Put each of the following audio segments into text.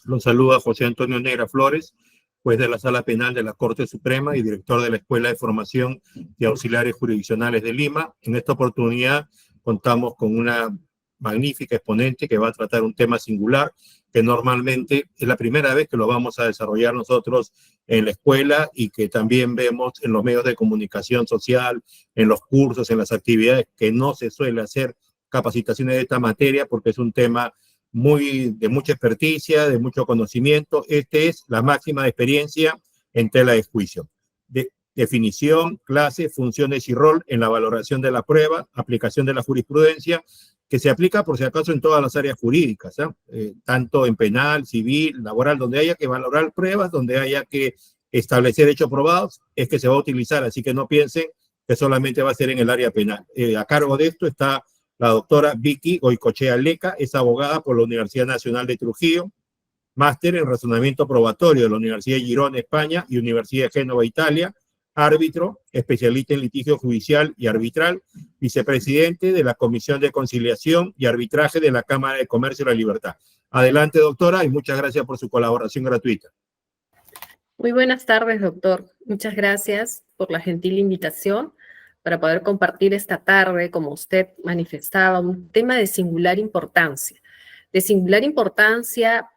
tardes. Los saluda José Antonio Negra Flores, juez de la Sala Penal de la Corte Suprema y director de la Escuela de Formación de Auxiliares Jurisdiccionales de Lima. En esta oportunidad contamos con una magnífica exponente que va a tratar un tema singular que normalmente es la primera vez que lo vamos a desarrollar nosotros en la escuela y que también vemos en los medios de comunicación social, en los cursos, en las actividades, que no se suele hacer capacitaciones de esta materia porque es un tema de mucha experticia, de mucho conocimiento. Este es la máxima de experiencia en tela de juicio. Definición, clase, funciones y rol en la valoración de la prueba, aplicación de la jurisprudencia, que se aplica por si acaso en todas las áreas jurídicas, tanto en penal, civil, laboral, donde haya que valorar pruebas, donde haya que establecer hechos probados, es que se va a utilizar, así que no piensen que solamente va a ser en el área penal. A cargo de esto está la doctora Vicky Goicoechea Leca, es abogada por la Universidad Nacional de Trujillo, máster en razonamiento probatorio de la Universidad de Girona, España, y Universidad de Génova, Italia, árbitro, especialista en litigio judicial y arbitral, vicepresidente de la Comisión de Conciliación y Arbitraje de la Cámara de Comercio y la Libertad. Adelante, doctora, y muchas gracias por su colaboración gratuita. Muy buenas tardes, doctor. Muchas gracias por la gentil invitación para poder compartir esta tarde, como usted manifestaba, un tema de singular importancia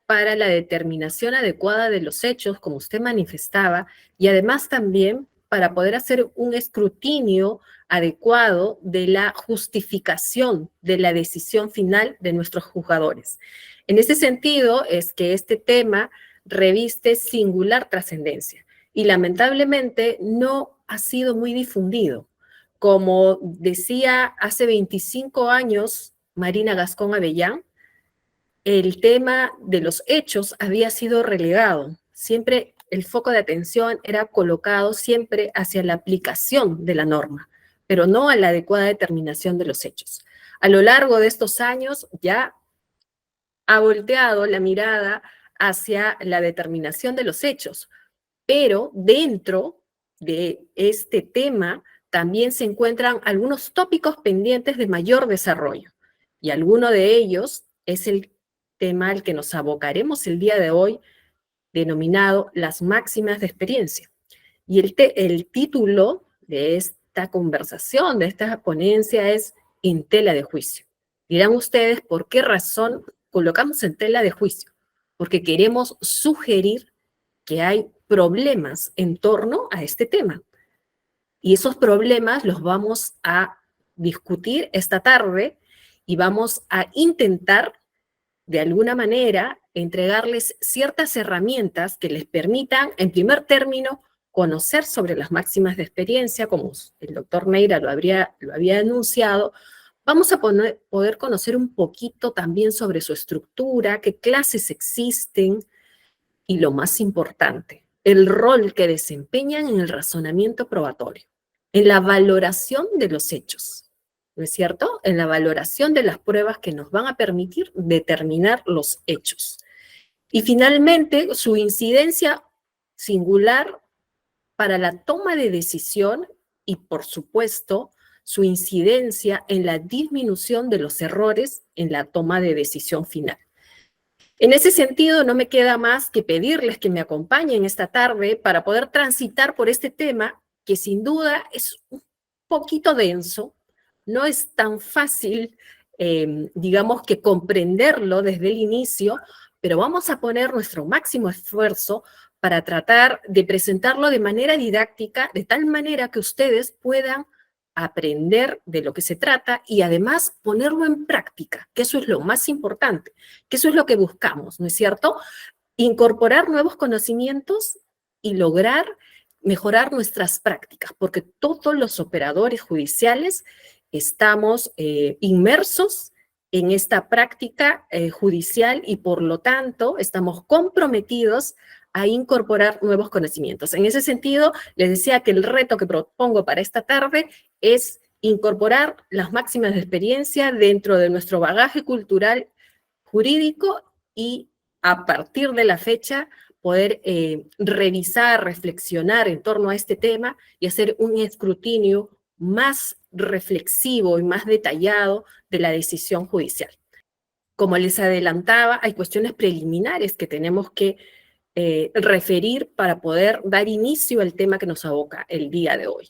para la determinación adecuada de los hechos, como usted manifestaba, y además también para poder hacer un escrutinio adecuado de la justificación de la decisión final de nuestros juzgadores. En ese sentido es que este tema reviste singular trascendencia y lamentablemente no ha sido muy difundido. Como decía hace 25 años Marina Gascón Avellán, el tema de los hechos había sido relegado. Siempre el foco de atención era colocado siempre hacia la aplicación de la norma, pero no a la adecuada determinación de los hechos. A lo largo de estos años ya ha volteado la mirada hacia la determinación de los hechos, pero dentro de este tema también se encuentran algunos tópicos pendientes de mayor desarrollo, y alguno de ellos es el tema al que nos abocaremos el día de hoy, denominado las máximas de experiencia. Y el título de esta conversación, de esta ponencia, es En tela de juicio. Dirán ustedes por qué razón colocamos en tela de juicio. Porque queremos sugerir que hay problemas en torno a este tema. Y esos problemas los vamos a discutir esta tarde y vamos a intentar, de alguna manera, entregarles ciertas herramientas que les permitan, en primer término, conocer sobre las máximas de experiencia, como el doctor Neira lo había anunciado. Vamos a poder conocer un poquito también sobre su estructura, qué clases existen y, lo más importante, el rol que desempeñan en el razonamiento probatorio, en la valoración de los hechos. ¿No es cierto? En la valoración de las pruebas que nos van a permitir determinar los hechos. Y finalmente, su incidencia singular para la toma de decisión y, por supuesto, su incidencia en la disminución de los errores en la toma de decisión final. En ese sentido, no me queda más que pedirles que me acompañen esta tarde para poder transitar por este tema que sin duda es un poquito denso. No es tan fácil, digamos, que comprenderlo desde el inicio, pero vamos a poner nuestro máximo esfuerzo para tratar de presentarlo de manera didáctica, de tal manera que ustedes puedan aprender de lo que se trata y además ponerlo en práctica, que eso es lo más importante, que eso es lo que buscamos, ¿no es cierto? Incorporar nuevos conocimientos y lograr mejorar nuestras prácticas, porque todos los operadores judiciales estamos inmersos en esta práctica judicial y por lo tanto estamos comprometidos a incorporar nuevos conocimientos. En ese sentido, les decía que el reto que propongo para esta tarde es incorporar las máximas de experiencia dentro de nuestro bagaje cultural jurídico y a partir de la fecha poder revisar, reflexionar en torno a este tema y hacer un escrutinio más reflexivo y más detallado de la decisión judicial. Como les adelantaba, hay cuestiones preliminares que tenemos que referir para poder dar inicio al tema que nos aboca el día de hoy.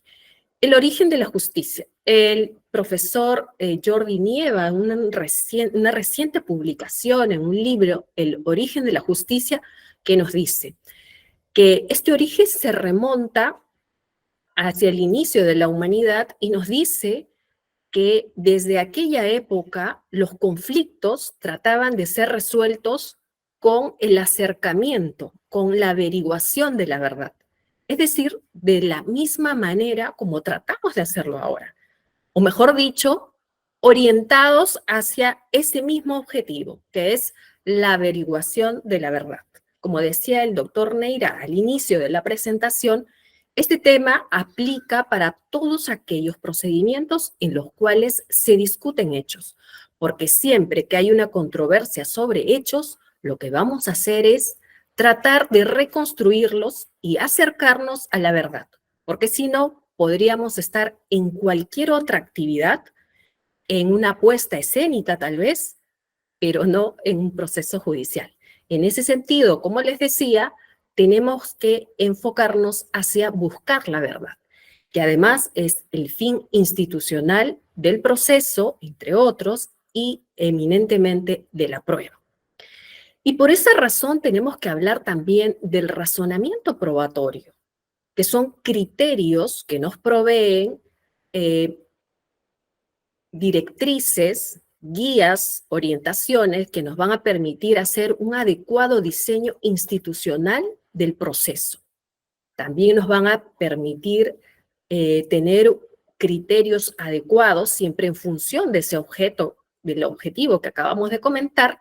El origen de la justicia. El profesor Jordi Nieva, en una reciente publicación en un libro, El origen de la justicia, que nos dice que este origen se remonta hacia el inicio de la humanidad y nos dice que desde aquella época los conflictos trataban de ser resueltos con el acercamiento, con la averiguación de la verdad. Es decir, de la misma manera como tratamos de hacerlo ahora. O mejor dicho, orientados hacia ese mismo objetivo, que es la averiguación de la verdad. Como decía el doctor Neira al inicio de la presentación, este tema aplica para todos aquellos procedimientos en los cuales se discuten hechos, porque siempre que hay una controversia sobre hechos, lo que vamos a hacer es tratar de reconstruirlos y acercarnos a la verdad, porque si no, podríamos estar en cualquier otra actividad, en una puesta escénica tal vez, pero no en un proceso judicial. En ese sentido, como les decía, tenemos que enfocarnos hacia buscar la verdad, que además es el fin institucional del proceso, entre otros, y eminentemente de la prueba. Y por esa razón tenemos que hablar también del razonamiento probatorio, que son criterios que nos proveen directrices, guías, orientaciones que nos van a permitir hacer un adecuado diseño institucional del proceso. También nos van a permitir tener criterios adecuados, siempre en función de ese objeto, del objetivo que acabamos de comentar,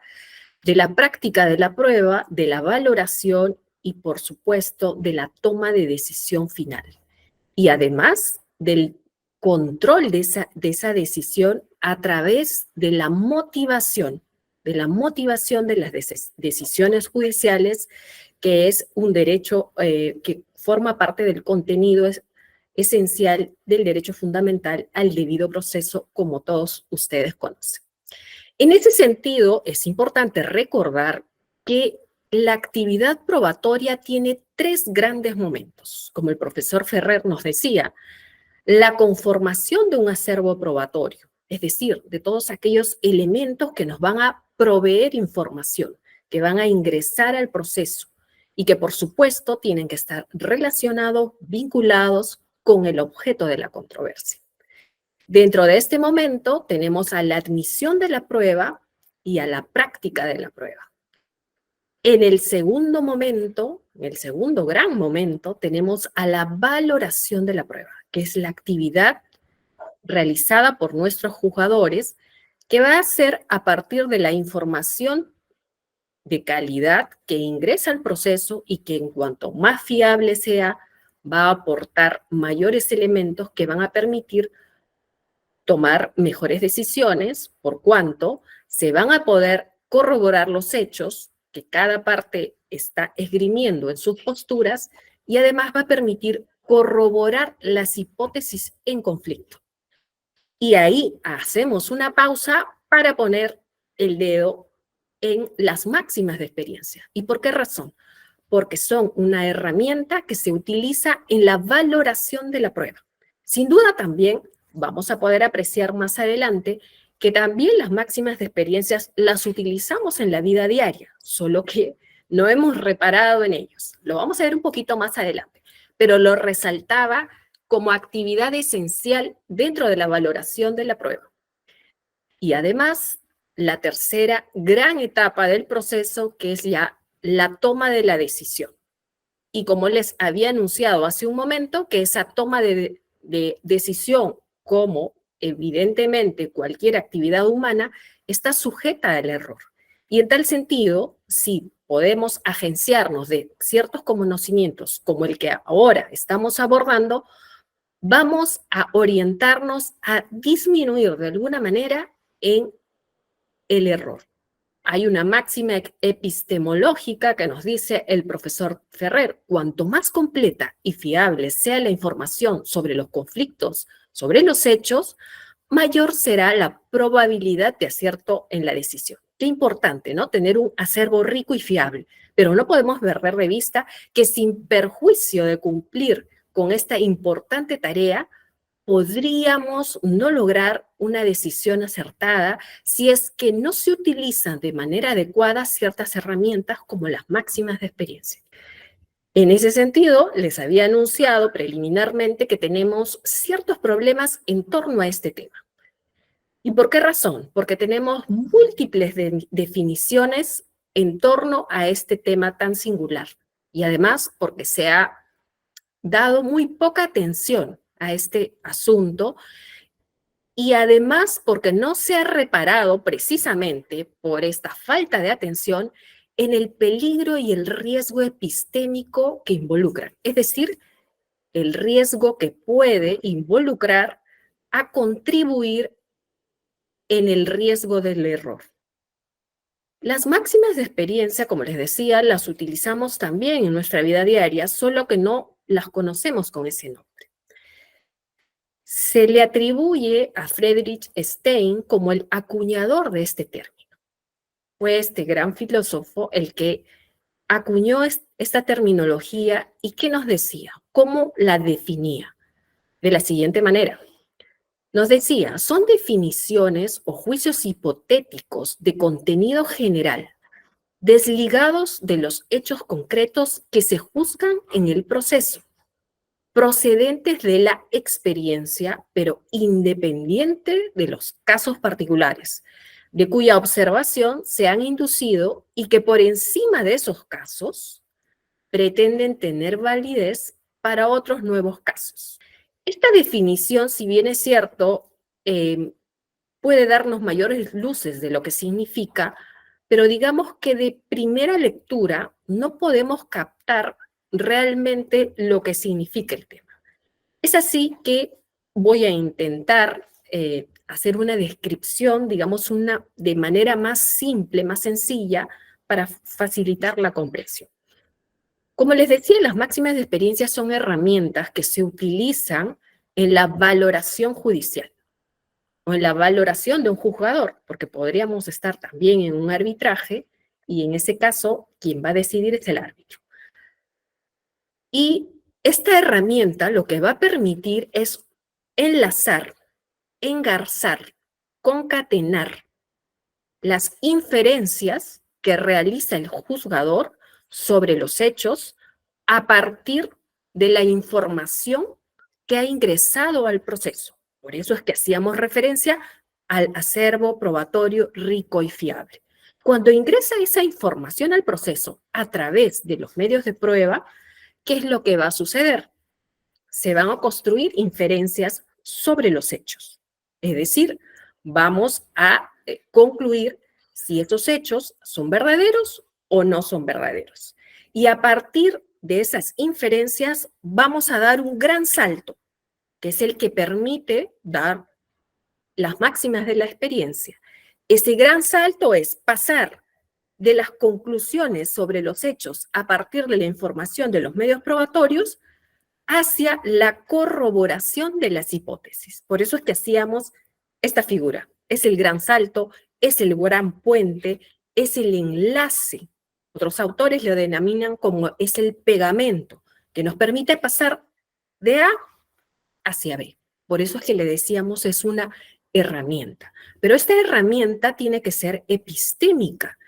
de la práctica de la prueba, de la valoración y, por supuesto, de la toma de decisión final. Y además del control de esa decisión a través de la motivación de las decisiones judiciales, que es un derecho que forma parte del contenido esencial del derecho fundamental al debido proceso, como todos ustedes conocen. En ese sentido, es importante recordar que la actividad probatoria tiene tres grandes momentos. Como el profesor Ferrer nos decía, la conformación de un acervo probatorio, es decir, de todos aquellos elementos que nos van a proveer información, que van a ingresar al proceso y que, por supuesto, tienen que estar relacionados, vinculados con el objeto de la controversia. Dentro de este momento tenemos a la admisión de la prueba y a la práctica de la prueba. En el segundo momento, en el segundo gran momento, tenemos a la valoración de la prueba, que es la actividad realizada por nuestros juzgadores, que va a ser a partir de la información de calidad que ingresa al proceso y que en cuanto más fiable sea, va a aportar mayores elementos que van a permitir tomar mejores decisiones, por cuanto se van a poder corroborar los hechos que cada parte está esgrimiendo en sus posturas y además va a permitir corroborar las hipótesis en conflicto. Y ahí hacemos una pausa para poner el dedo en las máximas de experiencia. ¿Y por qué razón? Porque son una herramienta que se utiliza en la valoración de la prueba. Sin duda también vamos a poder apreciar más adelante que también las máximas de experiencias las utilizamos en la vida diaria, solo que no hemos reparado en ellos. Lo vamos a ver un poquito más adelante, pero lo resaltaba como actividad esencial dentro de la valoración de la prueba. Y además, la tercera gran etapa del proceso, que es ya la toma de la decisión. Y como les había anunciado hace un momento, que esa toma de decisión, como evidentemente cualquier actividad humana, está sujeta al error. Y en tal sentido, si podemos agenciarnos de ciertos conocimientos como el que ahora estamos abordando, vamos a orientarnos a disminuir de alguna manera en el error. Hay una máxima epistemológica que nos dice el profesor Ferrer: cuanto más completa y fiable sea la información sobre los conflictos, sobre los hechos, mayor será la probabilidad de acierto en la decisión. Qué importante, ¿no? Tener un acervo rico y fiable, pero no podemos perder de vista que sin perjuicio de cumplir con esta importante tarea, podríamos no lograr una decisión acertada si es que no se utilizan de manera adecuada ciertas herramientas como las máximas de experiencia. En ese sentido, les había anunciado preliminarmente que tenemos ciertos problemas en torno a este tema. ¿Y por qué razón? Porque tenemos múltiples definiciones en torno a este tema tan singular. Y además porque se ha dado muy poca atención a este asunto y además porque no se ha reparado precisamente por esta falta de atención en el peligro y el riesgo epistémico que involucran, es decir, el riesgo que puede involucrar a contribuir en el riesgo del error. Las máximas de experiencia, como les decía, las utilizamos también en nuestra vida diaria, solo que no las conocemos con ese nombre. Se le atribuye a Friedrich Stein como el acuñador de este término. Fue este gran filósofo el que acuñó esta terminología y ¿qué nos decía? ¿Cómo la definía? De la siguiente manera. Nos decía, son definiciones o juicios hipotéticos de contenido general, desligados de los hechos concretos que se juzgan en el proceso, procedentes de la experiencia, pero independiente de los casos particulares, de cuya observación se han inducido y que por encima de esos casos pretenden tener validez para otros nuevos casos. Esta definición, si bien es cierto, puede darnos mayores luces de lo que significa, pero digamos que de primera lectura no podemos captar realmente lo que significa el tema. Es así que voy a intentar hacer una descripción, digamos, de manera más simple, más sencilla, para facilitar la comprensión. Como les decía, las máximas de experiencia son herramientas que se utilizan en la valoración judicial o en la valoración de un juzgador, porque podríamos estar también en un arbitraje y en ese caso quien va a decidir es el árbitro. Y esta herramienta lo que va a permitir es enlazar, engarzar, concatenar las inferencias que realiza el juzgador sobre los hechos a partir de la información que ha ingresado al proceso. Por eso es que hacíamos referencia al acervo probatorio rico y fiable. Cuando ingresa esa información al proceso a través de los medios de prueba, ¿qué es lo que va a suceder? Se van a construir inferencias sobre los hechos. Es decir, vamos a concluir si estos hechos son verdaderos o no son verdaderos. Y a partir de esas inferencias vamos a dar un gran salto, que es el que permite dar las máximas de la experiencia. Ese gran salto es pasar de las conclusiones sobre los hechos a partir de la información de los medios probatorios hacia la corroboración de las hipótesis. Por eso es que hacíamos esta figura. Es el gran salto, es el gran puente, es el enlace. Otros autores lo denominan como es el pegamento, que nos permite pasar de A hacia B. Por eso es que le decíamos es una herramienta. Pero esta herramienta tiene que ser epistémica,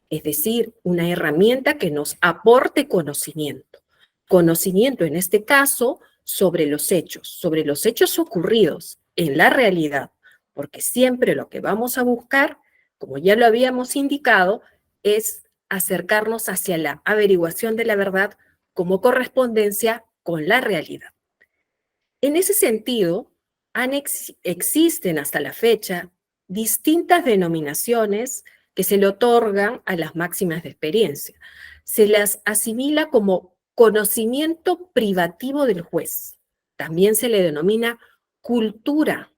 es decir, una herramienta que nos aporte conocimiento. Conocimiento, en este caso, sobre los hechos ocurridos en la realidad, porque siempre lo que vamos a buscar, como ya lo habíamos indicado, es acercarnos hacia la averiguación de la verdad como correspondencia con la realidad. En ese sentido, existen hasta la fecha distintas denominaciones que se le otorgan a las máximas de experiencia. Se las asimila como conocimiento privativo del juez. También se le denomina cultura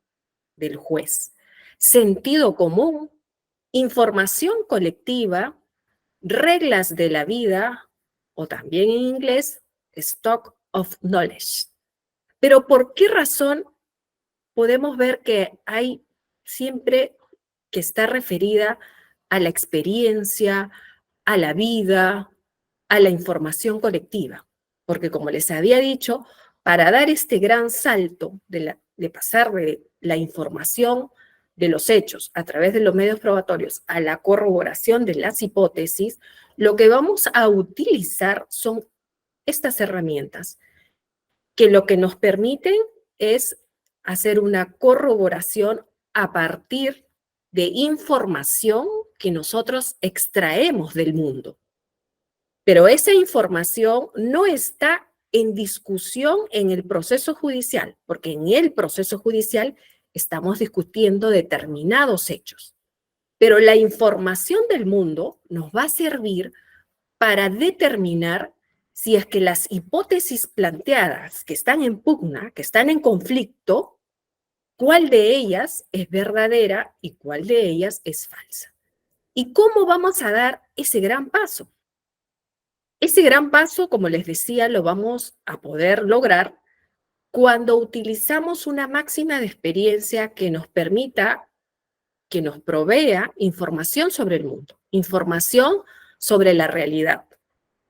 del juez, sentido común, información colectiva, reglas de la vida, o también en inglés, stock of knowledge. Pero ¿por qué razón podemos ver que hay siempre que está referida a la experiencia, a la vida, a la información colectiva. Porque como les había dicho, para dar este gran salto de pasar de la información de los hechos a través de los medios probatorios a la corroboración de las hipótesis, lo que vamos a utilizar son estas herramientas que lo que nos permiten es hacer una corroboración a partir de información que nosotros extraemos del mundo. Pero esa información no está en discusión en el proceso judicial, porque en el proceso judicial estamos discutiendo determinados hechos. Pero la información del mundo nos va a servir para determinar si es que las hipótesis planteadas que están en pugna, que están en conflicto, cuál de ellas es verdadera y cuál de ellas es falsa. ¿Y cómo vamos a dar ese gran paso? Ese gran paso, como les decía, lo vamos a poder lograr cuando utilizamos una máxima de experiencia que nos permita, que nos provea información sobre el mundo, información sobre la realidad.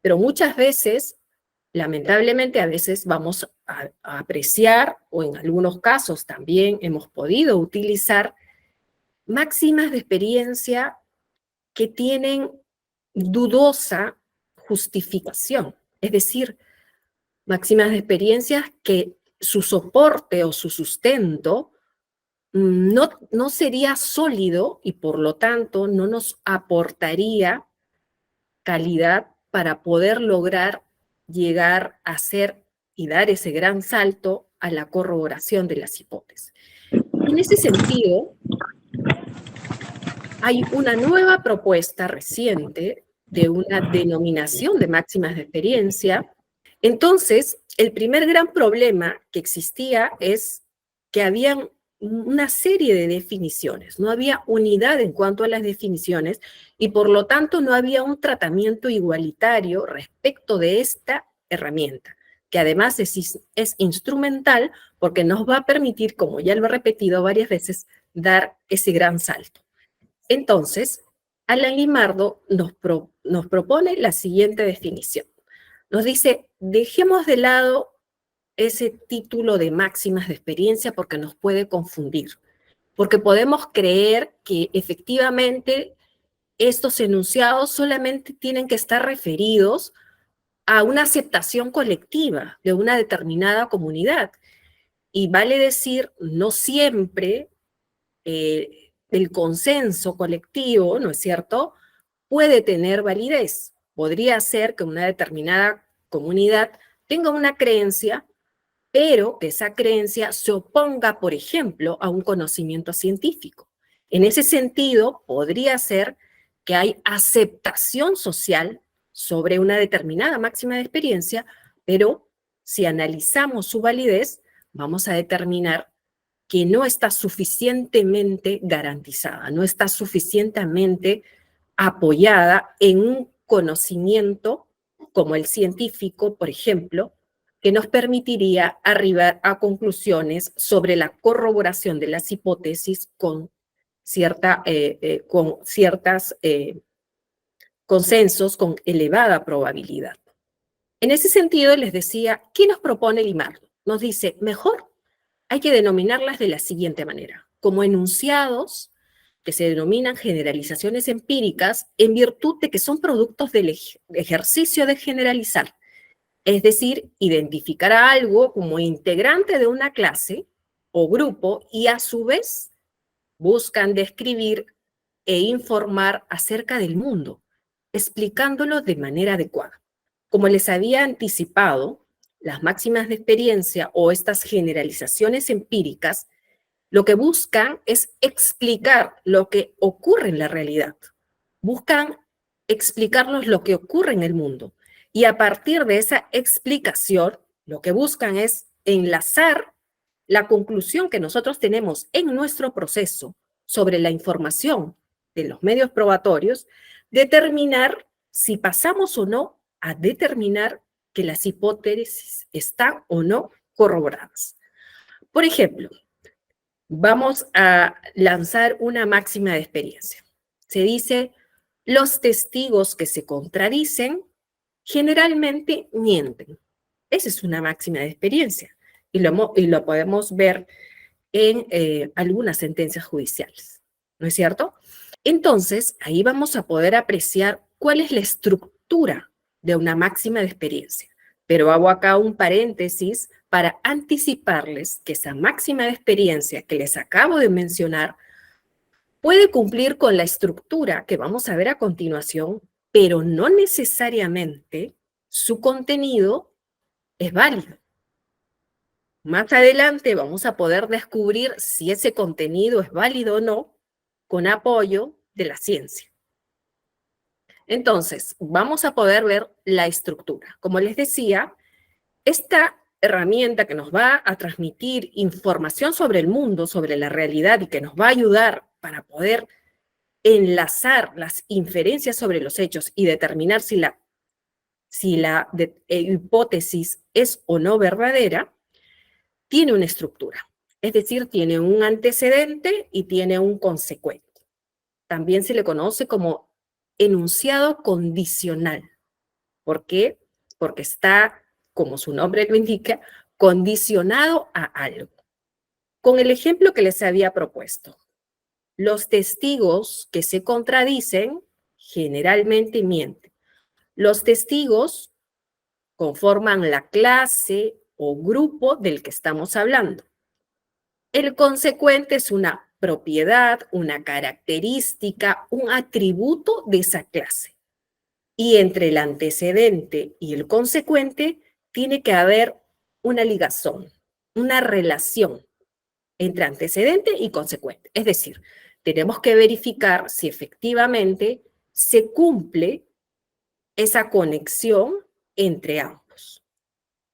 Pero muchas veces, lamentablemente, a veces vamos a apreciar, o en algunos casos también hemos podido utilizar, máximas de experiencia que tienen dudosa justificación. Es decir, máximas de experiencias que su soporte o su sustento no sería sólido y por lo tanto no nos aportaría calidad para poder lograr llegar a ser y dar ese gran salto a la corroboración de las hipótesis. En ese sentido, hay una nueva propuesta reciente de una denominación de máximas de experiencia. Entonces, el primer gran problema que existía es que había una serie de definiciones, no había unidad en cuanto a las definiciones y por lo tanto no había un tratamiento igualitario respecto de esta herramienta, que además es instrumental porque nos va a permitir, como ya lo he repetido varias veces, dar ese gran salto. Entonces, Alan Limardo nos propone la siguiente definición. Nos dice, dejemos de lado ese título de máximas de experiencia porque nos puede confundir, porque podemos creer que efectivamente estos enunciados solamente tienen que estar referidos a una aceptación colectiva de una determinada comunidad. Y vale decir, no siempre el consenso colectivo, ¿no es cierto?, puede tener validez. Podría ser que una determinada comunidad tenga una creencia, pero que esa creencia se oponga, por ejemplo, a un conocimiento científico. En ese sentido, podría ser que hay aceptación social sobre una determinada máxima de experiencia, pero si analizamos su validez, vamos a determinar que no está suficientemente garantizada, no está suficientemente apoyada en un conocimiento como el científico, por ejemplo, que nos permitiría arribar a conclusiones sobre la corroboración de las hipótesis con ciertas consensos con elevada probabilidad. En ese sentido, les decía, ¿qué nos propone Limardo? Nos dice, mejor hay que denominarlas de la siguiente manera, como enunciados que se denominan generalizaciones empíricas en virtud de que son productos del ejercicio de generalizar, es decir, identificar a algo como integrante de una clase o grupo y a su vez buscan describir e informar acerca del mundo, explicándolo de manera adecuada. Como les había anticipado, las máximas de experiencia o estas generalizaciones empíricas lo que buscan es explicar lo que ocurre en la realidad. Buscan explicarnos lo que ocurre en el mundo. Y a partir de esa explicación, lo que buscan es enlazar la conclusión que nosotros tenemos en nuestro proceso sobre la información de los medios probatorios, determinar si pasamos o no a determinar que las hipótesis están o no corroboradas. Por ejemplo, vamos a lanzar una máxima de experiencia. Se dice, los testigos que se contradicen generalmente mienten. Esa es una máxima de experiencia y lo podemos ver en algunas sentencias judiciales, ¿no es cierto? Entonces, ahí vamos a poder apreciar cuál es la estructura de una máxima de experiencia. Pero hago acá un paréntesis para anticiparles que esa máxima de experiencia que les acabo de mencionar puede cumplir con la estructura que vamos a ver a continuación, pero no necesariamente su contenido es válido. Más adelante vamos a poder descubrir si ese contenido es válido o no con apoyo de la ciencia. Entonces, vamos a poder ver la estructura. Como les decía, esta herramienta que nos va a transmitir información sobre el mundo, sobre la realidad y que nos va a ayudar para poder enlazar las inferencias sobre los hechos y determinar si la hipótesis es o no verdadera, tiene una estructura. Es decir, tiene un antecedente y tiene un consecuente. También se le conoce como enunciado condicional. ¿Por qué? Porque está, como su nombre lo indica, condicionado a algo. Con el ejemplo que les había propuesto, los testigos que se contradicen generalmente mienten. Los testigos conforman la clase o grupo del que estamos hablando. El consecuente es una propiedad, una característica, un atributo de esa clase. Y entre el antecedente y el consecuente tiene que haber una ligazón, una relación entre antecedente y consecuente. Es decir, tenemos que verificar si efectivamente se cumple esa conexión entre ambos.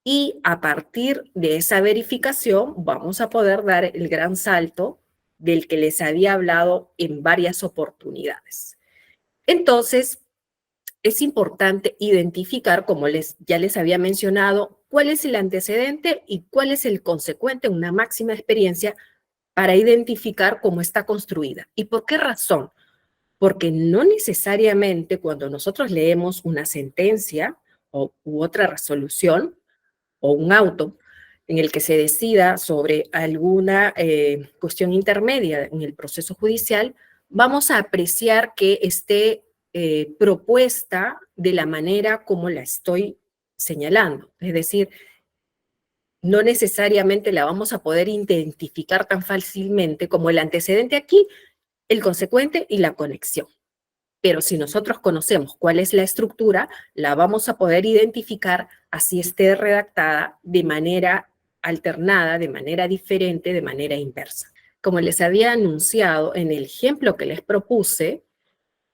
Y a partir de esa verificación vamos a poder dar el gran salto del que les había hablado en varias oportunidades. Entonces, es importante identificar, como ya les había mencionado, cuál es el antecedente y cuál es el consecuente en una máxima experiencia para identificar cómo está construida. ¿Y por qué razón? Porque no necesariamente cuando nosotros leemos una sentencia u otra resolución o un auto en el que se decida sobre alguna cuestión intermedia en el proceso judicial, vamos a apreciar que esté propuesta de la manera como la estoy señalando. Es decir, no necesariamente la vamos a poder identificar tan fácilmente como el antecedente aquí, el consecuente y la conexión. Pero si nosotros conocemos cuál es la estructura, la vamos a poder identificar así esté redactada de manera alternada, de manera diferente, de manera inversa. Como les había anunciado en el ejemplo que les propuse,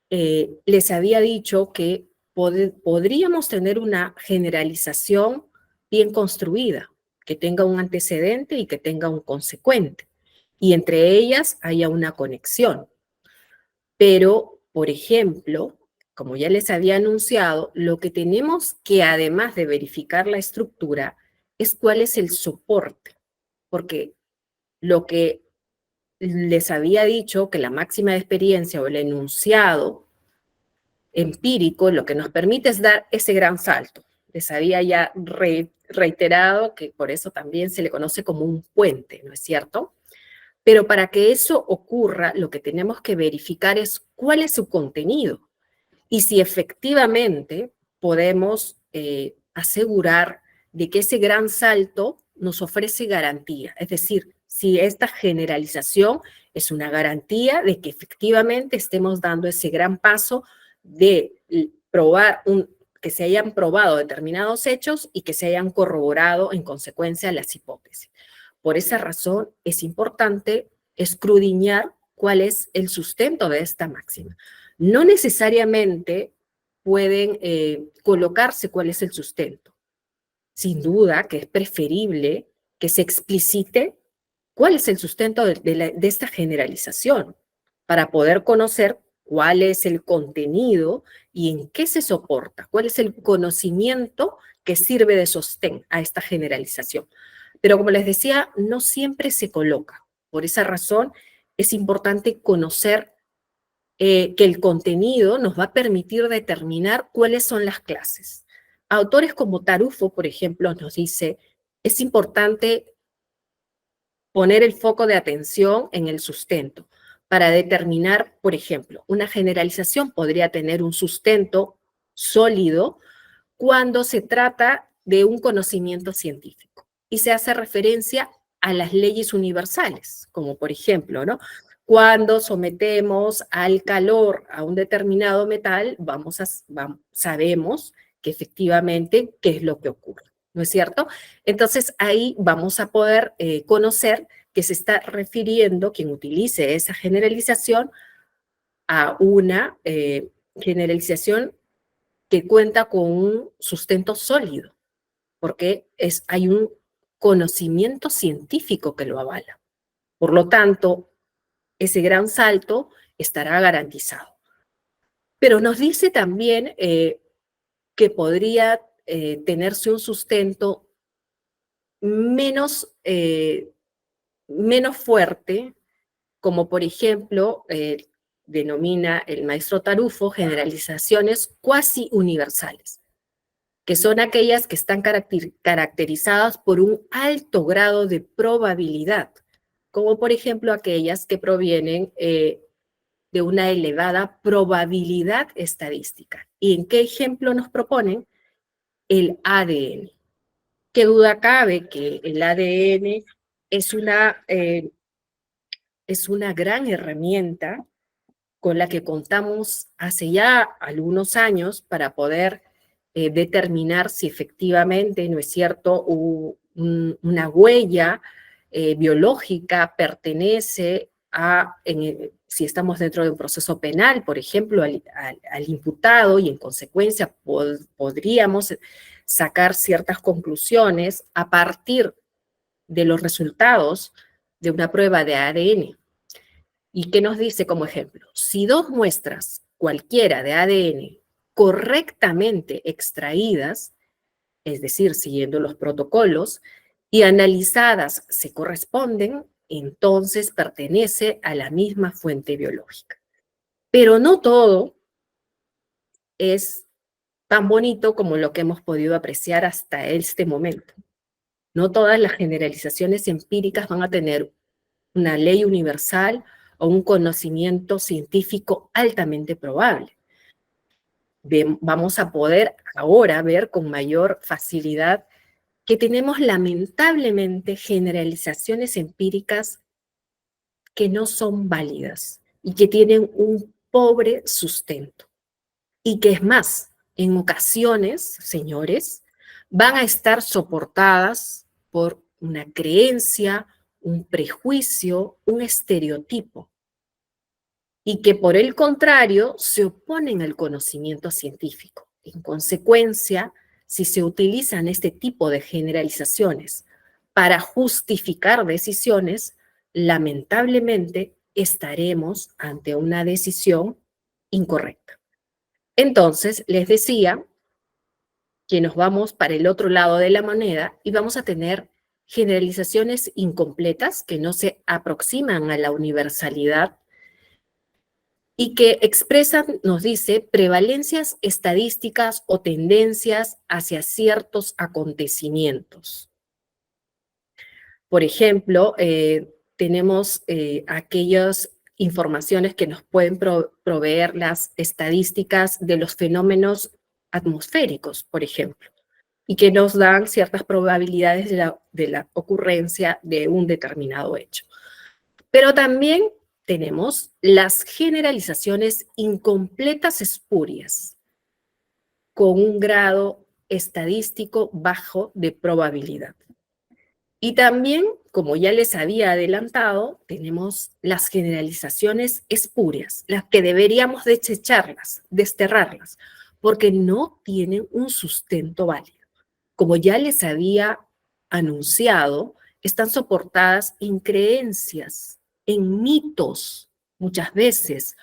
les había dicho que podríamos tener una generalización bien construida, que tenga un antecedente y que tenga un consecuente, y entre ellas haya una conexión. Pero, por ejemplo, como ya les había anunciado, lo que tenemos que, además de verificar la estructura, es cuál es el soporte, porque lo que les había dicho, que la máxima de experiencia o el enunciado empírico, lo que nos permite es dar ese gran salto. Les había ya reiterado que por eso también se le conoce como un puente, ¿no es cierto? Pero para que eso ocurra, lo que tenemos que verificar es cuál es su contenido y si efectivamente podemos asegurar de que ese gran salto nos ofrece garantía. Es decir, si esta generalización es una garantía de que efectivamente estemos dando ese gran paso de probar que se hayan probado determinados hechos y que se hayan corroborado en consecuencia las hipótesis. Por esa razón es importante escudriñar cuál es el sustento de esta máxima. No necesariamente pueden colocarse cuál es el sustento. Sin duda que es preferible que se explicite cuál es el sustento de esta generalización para poder conocer cuál es el contenido y en qué se soporta, cuál es el conocimiento que sirve de sostén a esta generalización. Pero como les decía, no siempre se coloca. Por esa razón es importante conocer que el contenido nos va a permitir determinar cuáles son las clases. Autores como Tarufo, por ejemplo, nos dice, es importante poner el foco de atención en el sustento para determinar, por ejemplo, una generalización podría tener un sustento sólido cuando se trata de un conocimiento científico y se hace referencia a las leyes universales, como por ejemplo, ¿no? Cuando sometemos al calor a un determinado metal, sabemos que efectivamente qué es lo que ocurre, ¿no es cierto? Entonces ahí vamos a poder conocer que se está refiriendo, quien utilice esa generalización, a una generalización que cuenta con un sustento sólido, porque hay un conocimiento científico que lo avala. Por lo tanto, ese gran salto estará garantizado. Pero nos dice también que podría tenerse un sustento menos, menos fuerte, como por ejemplo, denomina el maestro Tarufo, generalizaciones cuasi universales, que son aquellas que están caracterizadas por un alto grado de probabilidad, como por ejemplo aquellas que provienen de una elevada probabilidad estadística. ¿Y en qué ejemplo nos proponen? El ADN. ¿Qué duda cabe que el ADN es una gran herramienta con la que contamos hace ya algunos años para poder determinar si efectivamente, ¿no es cierto?, una huella biológica pertenece si estamos dentro de un proceso penal, por ejemplo, al imputado, y en consecuencia podríamos sacar ciertas conclusiones a partir de los resultados de una prueba de ADN. ¿Y qué nos dice como ejemplo? Si dos muestras cualquiera de ADN correctamente extraídas, es decir, siguiendo los protocolos, y analizadas se corresponden, entonces pertenece a la misma fuente biológica. Pero no todo es tan bonito como lo que hemos podido apreciar hasta este momento. No todas las generalizaciones empíricas van a tener una ley universal o un conocimiento científico altamente probable. Vamos a poder ahora ver con mayor facilidad que tenemos lamentablemente generalizaciones empíricas que no son válidas y que tienen un pobre sustento. Y que es más, en ocasiones, señores, van a estar soportadas por una creencia, un prejuicio, un estereotipo, y que por el contrario se oponen al conocimiento científico. En consecuencia, si se utilizan este tipo de generalizaciones para justificar decisiones, lamentablemente estaremos ante una decisión incorrecta. Entonces, les decía que nos vamos para el otro lado de la moneda y vamos a tener generalizaciones incompletas que no se aproximan a la universalidad y que expresan, nos dice, prevalencias estadísticas o tendencias hacia ciertos acontecimientos. Por ejemplo, tenemos aquellas informaciones que nos pueden proveer las estadísticas de los fenómenos atmosféricos, por ejemplo, y que nos dan ciertas probabilidades de la ocurrencia de un determinado hecho. Pero también tenemos las generalizaciones incompletas espurias, con un grado estadístico bajo de probabilidad. Y también, como ya les había adelantado, tenemos las generalizaciones espurias, las que deberíamos desecharlas, desterrarlas, porque no tienen un sustento válido. Como ya les había anunciado, están soportadas en creencias, en mitos, muchas veces,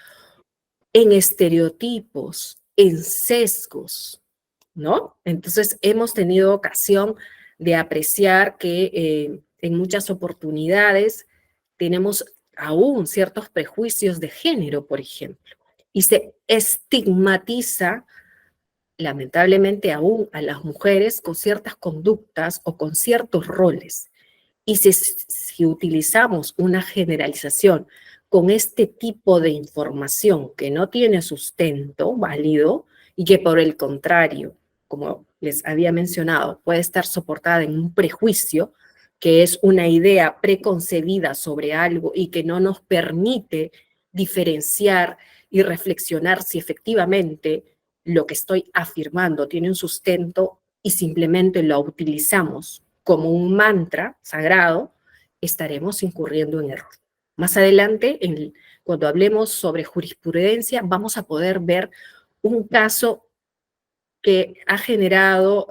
en estereotipos, en sesgos, ¿no? Entonces, hemos tenido ocasión de apreciar que en muchas oportunidades tenemos aún ciertos prejuicios de género, por ejemplo. y se estigmatiza, lamentablemente aún, a las mujeres con ciertas conductas o con ciertos roles. Y si utilizamos una generalización con este tipo de información que no tiene sustento válido y que por el contrario, como les había mencionado, puede estar soportada en un prejuicio, que es una idea preconcebida sobre algo y que no nos permite diferenciar y reflexionar si efectivamente lo que estoy afirmando tiene un sustento y simplemente lo utilizamos como un mantra sagrado, estaremos incurriendo en error. Más adelante, cuando hablemos sobre jurisprudencia, vamos a poder ver un caso que ha generado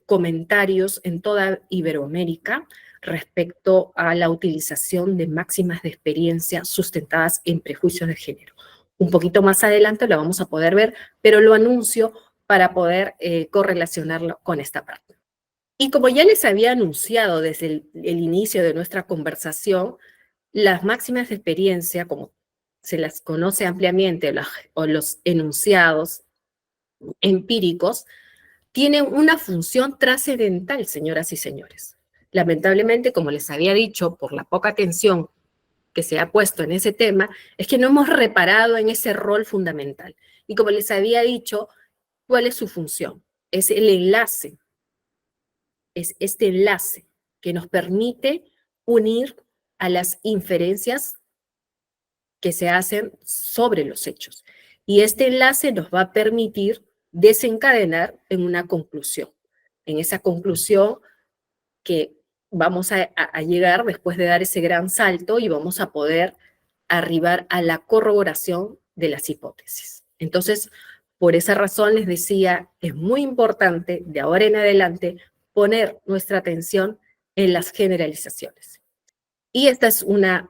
comentarios en toda Iberoamérica respecto a la utilización de máximas de experiencia sustentadas en prejuicios de género. Un poquito más adelante lo vamos a poder ver, pero lo anuncio para poder correlacionarlo con esta parte. Y como ya les había anunciado desde el inicio de nuestra conversación, las máximas de experiencia, como se las conoce ampliamente, o los enunciados empíricos, tienen una función trascendental, señoras y señores. Lamentablemente, como les había dicho, por la poca atención que se ha puesto en ese tema, es que no hemos reparado en ese rol fundamental. Y como les había dicho, ¿cuál es su función? Es el enlace. Es este enlace que nos permite unir a las inferencias que se hacen sobre los hechos. Y este enlace nos va a permitir desencadenar en una conclusión. En esa conclusión que vamos a llegar después de dar ese gran salto y vamos a poder arribar a la corroboración de las hipótesis. Entonces, por esa razón les decía, es muy importante de ahora en adelante poner nuestra atención en las generalizaciones. Y esta es una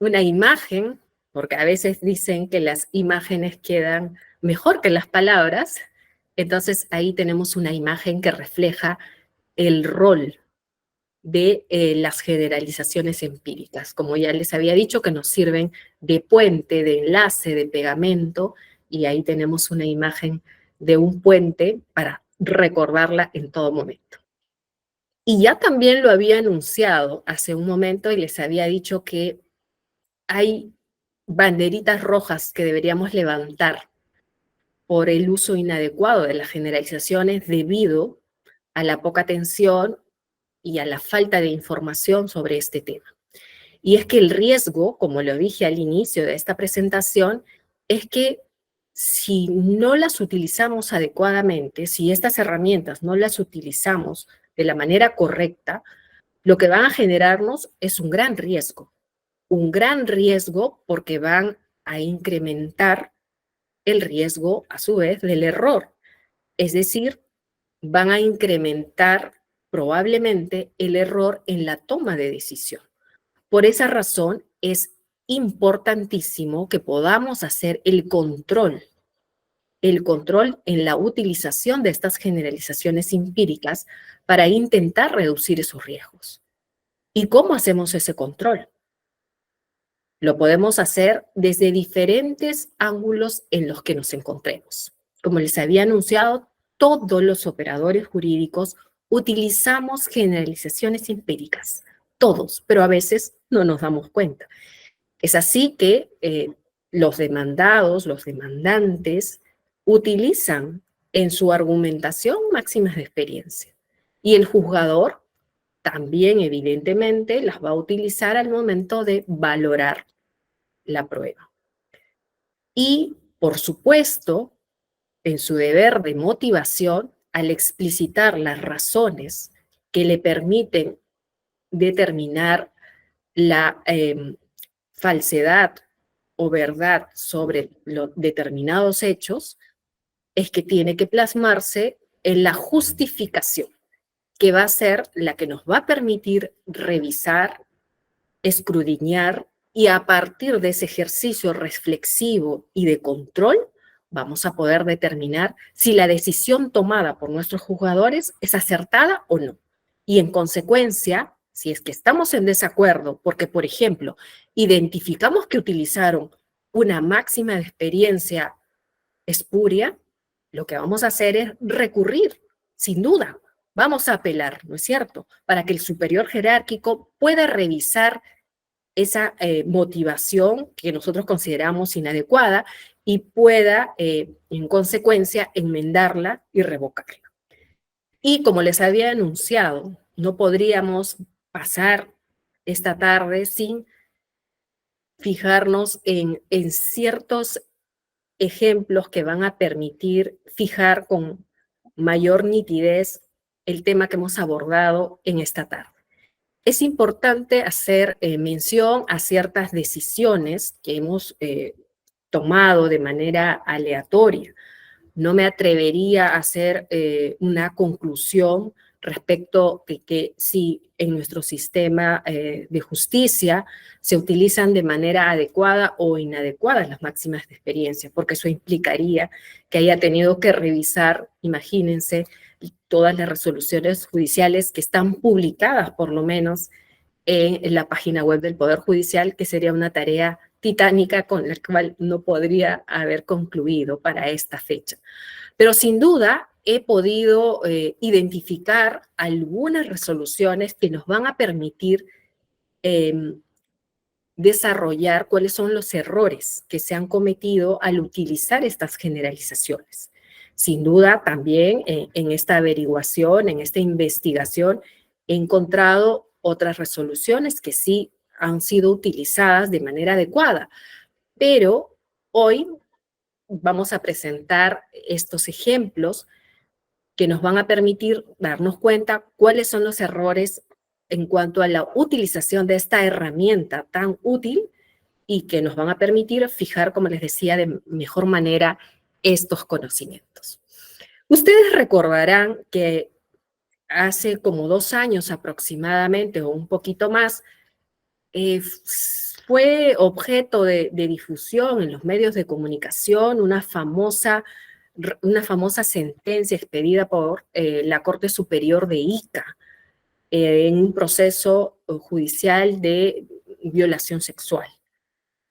imagen, porque a veces dicen que las imágenes quedan mejor que las palabras, entonces ahí tenemos una imagen que refleja el rol de las generalizaciones empíricas, como ya les había dicho, que nos sirven de puente, de enlace, de pegamento, y ahí tenemos una imagen de un puente para recordarla en todo momento. Y ya también lo había anunciado hace un momento y les había dicho que hay banderitas rojas que deberíamos levantar por el uso inadecuado de las generalizaciones debido a la poca atención y a la falta de información sobre este tema. Y es que el riesgo, como lo dije al inicio de esta presentación, es que si no las utilizamos adecuadamente, si estas herramientas no las utilizamos de la manera correcta, lo que van a generarnos es un gran riesgo porque van a incrementar el riesgo, a su vez, del error. Es decir, van a incrementar probablemente el error en la toma de decisión. Por esa razón, es importantísimo que podamos hacer el control en la utilización de estas generalizaciones empíricas para intentar reducir esos riesgos. ¿Y cómo hacemos ese control? Lo podemos hacer desde diferentes ángulos en los que nos encontremos. Como les había anunciado, todos los operadores jurídicos utilizamos generalizaciones empíricas, todos, pero a veces no nos damos cuenta. Es así que los demandados, los demandantes, utilizan en su argumentación máximas de experiencia. Y el juzgador también, evidentemente, las va a utilizar al momento de valorar la prueba. Y, por supuesto, en su deber de motivación, al explicitar las razones que le permiten determinar la falsedad o verdad sobre los determinados hechos, es que tiene que plasmarse en la justificación, que va a ser la que nos va a permitir revisar, escudriñar, y a partir de ese ejercicio reflexivo y de control, vamos a poder determinar si la decisión tomada por nuestros juzgadores es acertada o no. Y en consecuencia, si es que estamos en desacuerdo, porque, por ejemplo, identificamos que utilizaron una máxima de experiencia espuria, lo que vamos a hacer es recurrir, sin duda. Vamos a apelar, ¿no es cierto?, para que el superior jerárquico pueda revisar esa motivación que nosotros consideramos inadecuada y pueda, en consecuencia, enmendarla y revocarla. Y como les había anunciado, no podríamos pasar esta tarde sin fijarnos en ciertos ejemplos que van a permitir fijar con mayor nitidez el tema que hemos abordado en esta tarde. Es importante hacer mención a ciertas decisiones que hemos tomado de manera aleatoria. No me atrevería a hacer una conclusión respecto de que si en nuestro sistema de justicia se utilizan de manera adecuada o inadecuada las máximas de experiencia, porque eso implicaría que haya tenido que revisar, imagínense, todas las resoluciones judiciales que están publicadas, por lo menos, en la página web del Poder Judicial, que sería una tarea titánica con la cual no podría haber concluido para esta fecha. Pero sin duda he podido identificar algunas resoluciones que nos van a permitir desarrollar cuáles son los errores que se han cometido al utilizar estas generalizaciones. Sin duda, también en esta averiguación, en esta investigación, he encontrado otras resoluciones que sí han sido utilizadas de manera adecuada, pero hoy vamos a presentar estos ejemplos que nos van a permitir darnos cuenta cuáles son los errores en cuanto a la utilización de esta herramienta tan útil y que nos van a permitir fijar, como les decía, de mejor manera estos conocimientos. Ustedes recordarán que hace como 2 años aproximadamente, o un poquito más, fue objeto de difusión en los medios de comunicación una famosa sentencia expedida por la Corte Superior de Ica en un proceso judicial de violación sexual.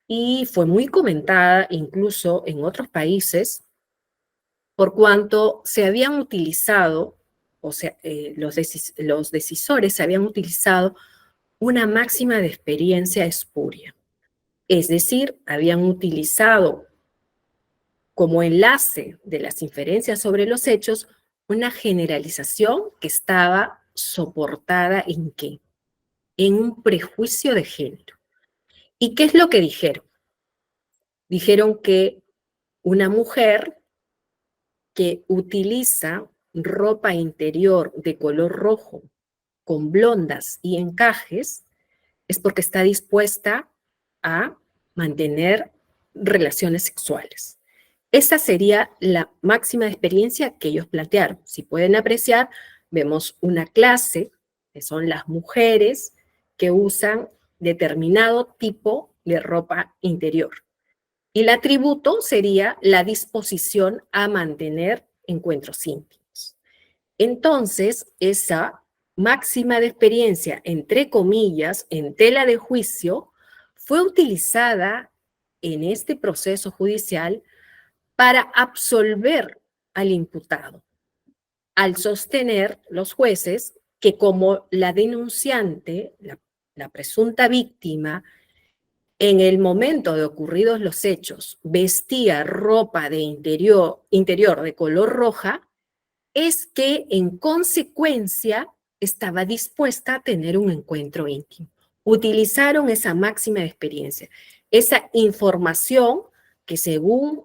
Y fue muy comentada incluso en otros países por cuanto se habían utilizado, o sea, los decisores se habían utilizado una máxima de experiencia espuria. Es decir, habían utilizado como enlace de las inferencias sobre los hechos una generalización que estaba soportada ¿en qué? En un prejuicio de género. ¿Y qué es lo que dijeron? Dijeron que una mujer que utiliza ropa interior de color rojo con blondas y encajes es porque está dispuesta a mantener relaciones sexuales. Esa sería la máxima experiencia que ellos plantearon. Si pueden apreciar, vemos una clase, que son las mujeres que usan determinado tipo de ropa interior. Y el atributo sería la disposición a mantener encuentros íntimos. Entonces, esa máxima de experiencia, entre comillas, en tela de juicio, fue utilizada en este proceso judicial para absolver al imputado, al sostener los jueces que como la denunciante, la presunta víctima, en el momento de ocurridos los hechos, vestía ropa de interior de color roja, es que en consecuencia estaba dispuesta a tener un encuentro íntimo. Utilizaron esa máxima de experiencia, esa información que según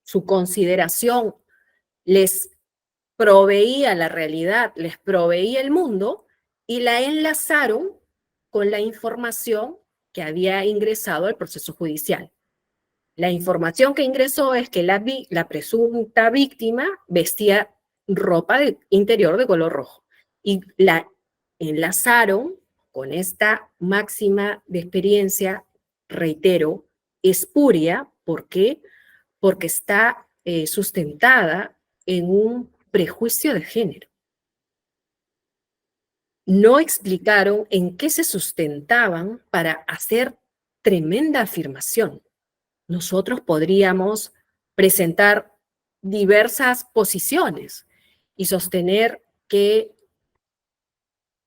su consideración les proveía la realidad, les proveía el mundo, y la enlazaron con la información que había ingresado al proceso judicial. La información que ingresó es que la presunta víctima vestía ropa interior de color rojo y la enlazaron con esta máxima de experiencia, reitero, espuria. ¿Por qué? Porque está sustentada en un prejuicio de género. No explicaron en qué se sustentaban para hacer tremenda afirmación. nosotros podríamos presentar diversas posiciones y sostener que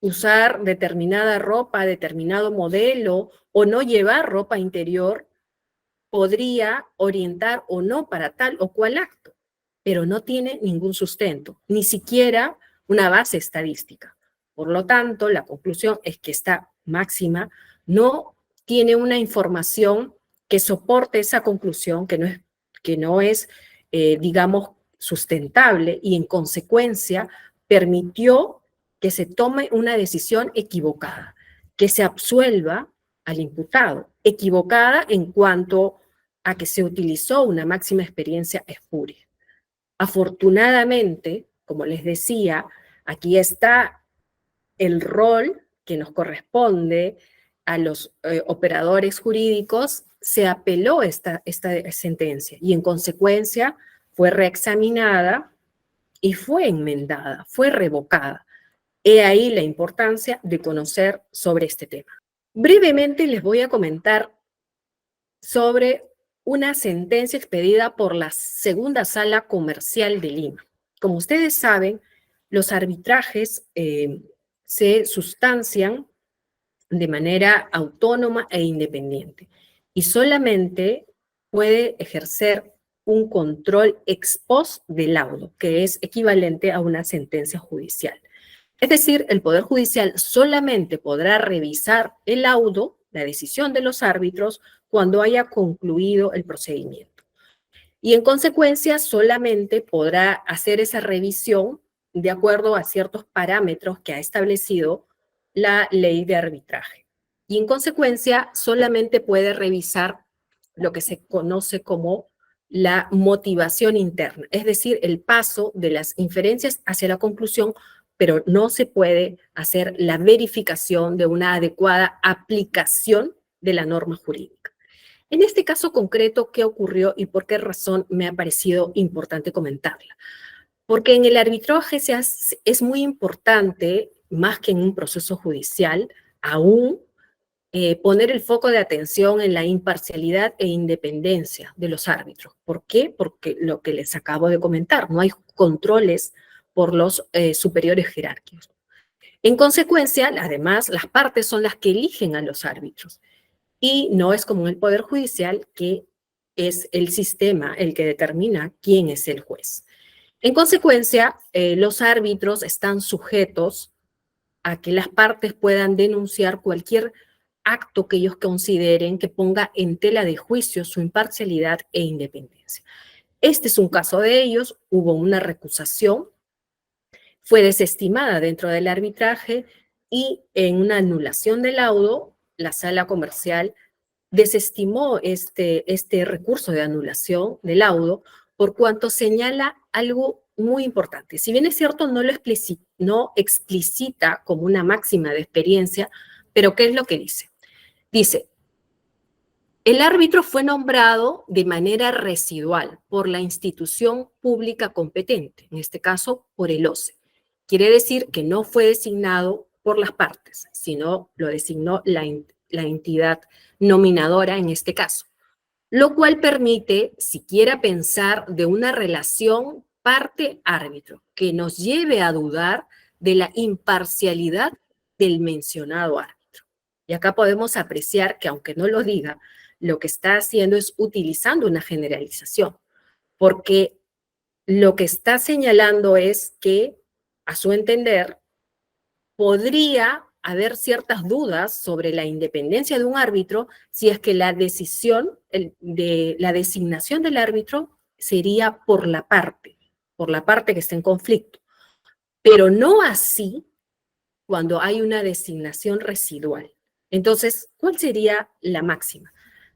usar determinada ropa, determinado modelo o no llevar ropa interior podría orientar o no para tal o cual acto, pero no tiene ningún sustento, ni siquiera una base estadística. Por lo tanto, la conclusión es que esta máxima no tiene una información que soporte esa conclusión, que no es, digamos, sustentable y en consecuencia permitió que se tome una decisión equivocada, que se absuelva al imputado, equivocada en cuanto a que se utilizó una máxima experiencia espuria. Afortunadamente, como les decía, aquí está el rol que nos corresponde a los operadores jurídicos. Se apeló esta sentencia y en consecuencia fue reexaminada y fue enmendada, fue revocada. He ahí la importancia de conocer sobre este tema. Brevemente les voy a comentar sobre una sentencia expedida por la Segunda Sala Comercial de Lima. Como ustedes saben, los arbitrajes se sustancian de manera autónoma e independiente y solamente puede ejercer un control ex post del laudo, que es equivalente a una sentencia judicial. Es decir, el Poder Judicial solamente podrá revisar el laudo, la decisión de los árbitros, cuando haya concluido el procedimiento. Y en consecuencia, solamente podrá hacer esa revisión de acuerdo a ciertos parámetros que ha establecido la ley de arbitraje. Y en consecuencia, solamente puede revisar lo que se conoce como la motivación interna, es decir, el paso de las inferencias hacia la conclusión, pero no se puede hacer la verificación de una adecuada aplicación de la norma jurídica. En este caso concreto, ¿qué ocurrió y por qué razón me ha parecido importante comentarla? Porque en el arbitraje es muy importante, más que en un proceso judicial, aún poner el foco de atención en la imparcialidad e independencia de los árbitros. ¿Por qué? Porque lo que les acabo de comentar, no hay controles por los superiores jerárquicos. En consecuencia, además, las partes son las que eligen a los árbitros y no es como en el Poder Judicial, que es el sistema el que determina quién es el juez. En consecuencia, los árbitros están sujetos a que las partes puedan denunciar cualquier acto que ellos consideren que ponga en tela de juicio su imparcialidad e independencia. Este es un caso de ellos, hubo una recusación, fue desestimada dentro del arbitraje y en una anulación del laudo, la sala comercial desestimó este recurso de anulación del laudo por cuanto señala algo muy importante. Si bien es cierto, no explicita como una máxima de experiencia, pero ¿qué es lo que dice? Dice, el árbitro fue nombrado de manera residual por la institución pública competente, en este caso por el OCE. Quiere decir que no fue designado por las partes, sino lo designó la entidad nominadora en este caso, lo cual permite siquiera pensar de una relación parte-árbitro que nos lleve a dudar de la imparcialidad del mencionado árbitro. Y acá podemos apreciar que, aunque no lo diga, lo que está haciendo es utilizando una generalización, porque lo que está señalando es que, a su entender, podría haber ciertas dudas sobre la independencia de un árbitro si es que la decisión de la designación del árbitro sería por la parte que está en conflicto, pero no así cuando hay una designación residual. Entonces, ¿cuál sería la máxima?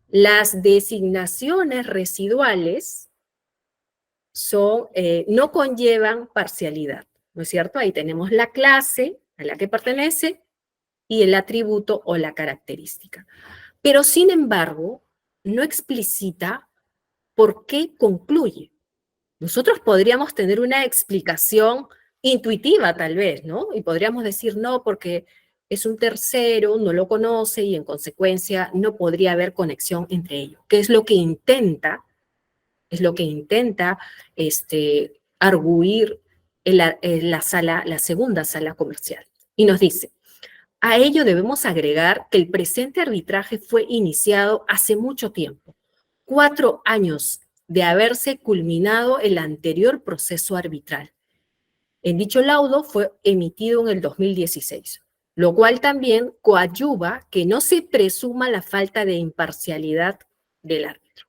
Las designaciones residuales no conllevan parcialidad, ¿no es cierto? Ahí tenemos la clase a la que pertenece y el atributo o la característica. Pero, sin embargo, no explicita por qué concluye. Nosotros podríamos tener una explicación intuitiva, tal vez, ¿no? Y podríamos decir, no, porque es un tercero, no lo conoce y en consecuencia no podría haber conexión entre ellos. ¿Qué es lo que intenta? Es lo que intenta arguir la segunda sala comercial. Y nos dice, a ello debemos agregar que el presente arbitraje fue iniciado hace mucho tiempo, 4 años de haberse culminado el anterior proceso arbitral. En dicho laudo fue emitido en el 2016, lo cual también coadyuva que no se presuma la falta de imparcialidad del árbitro.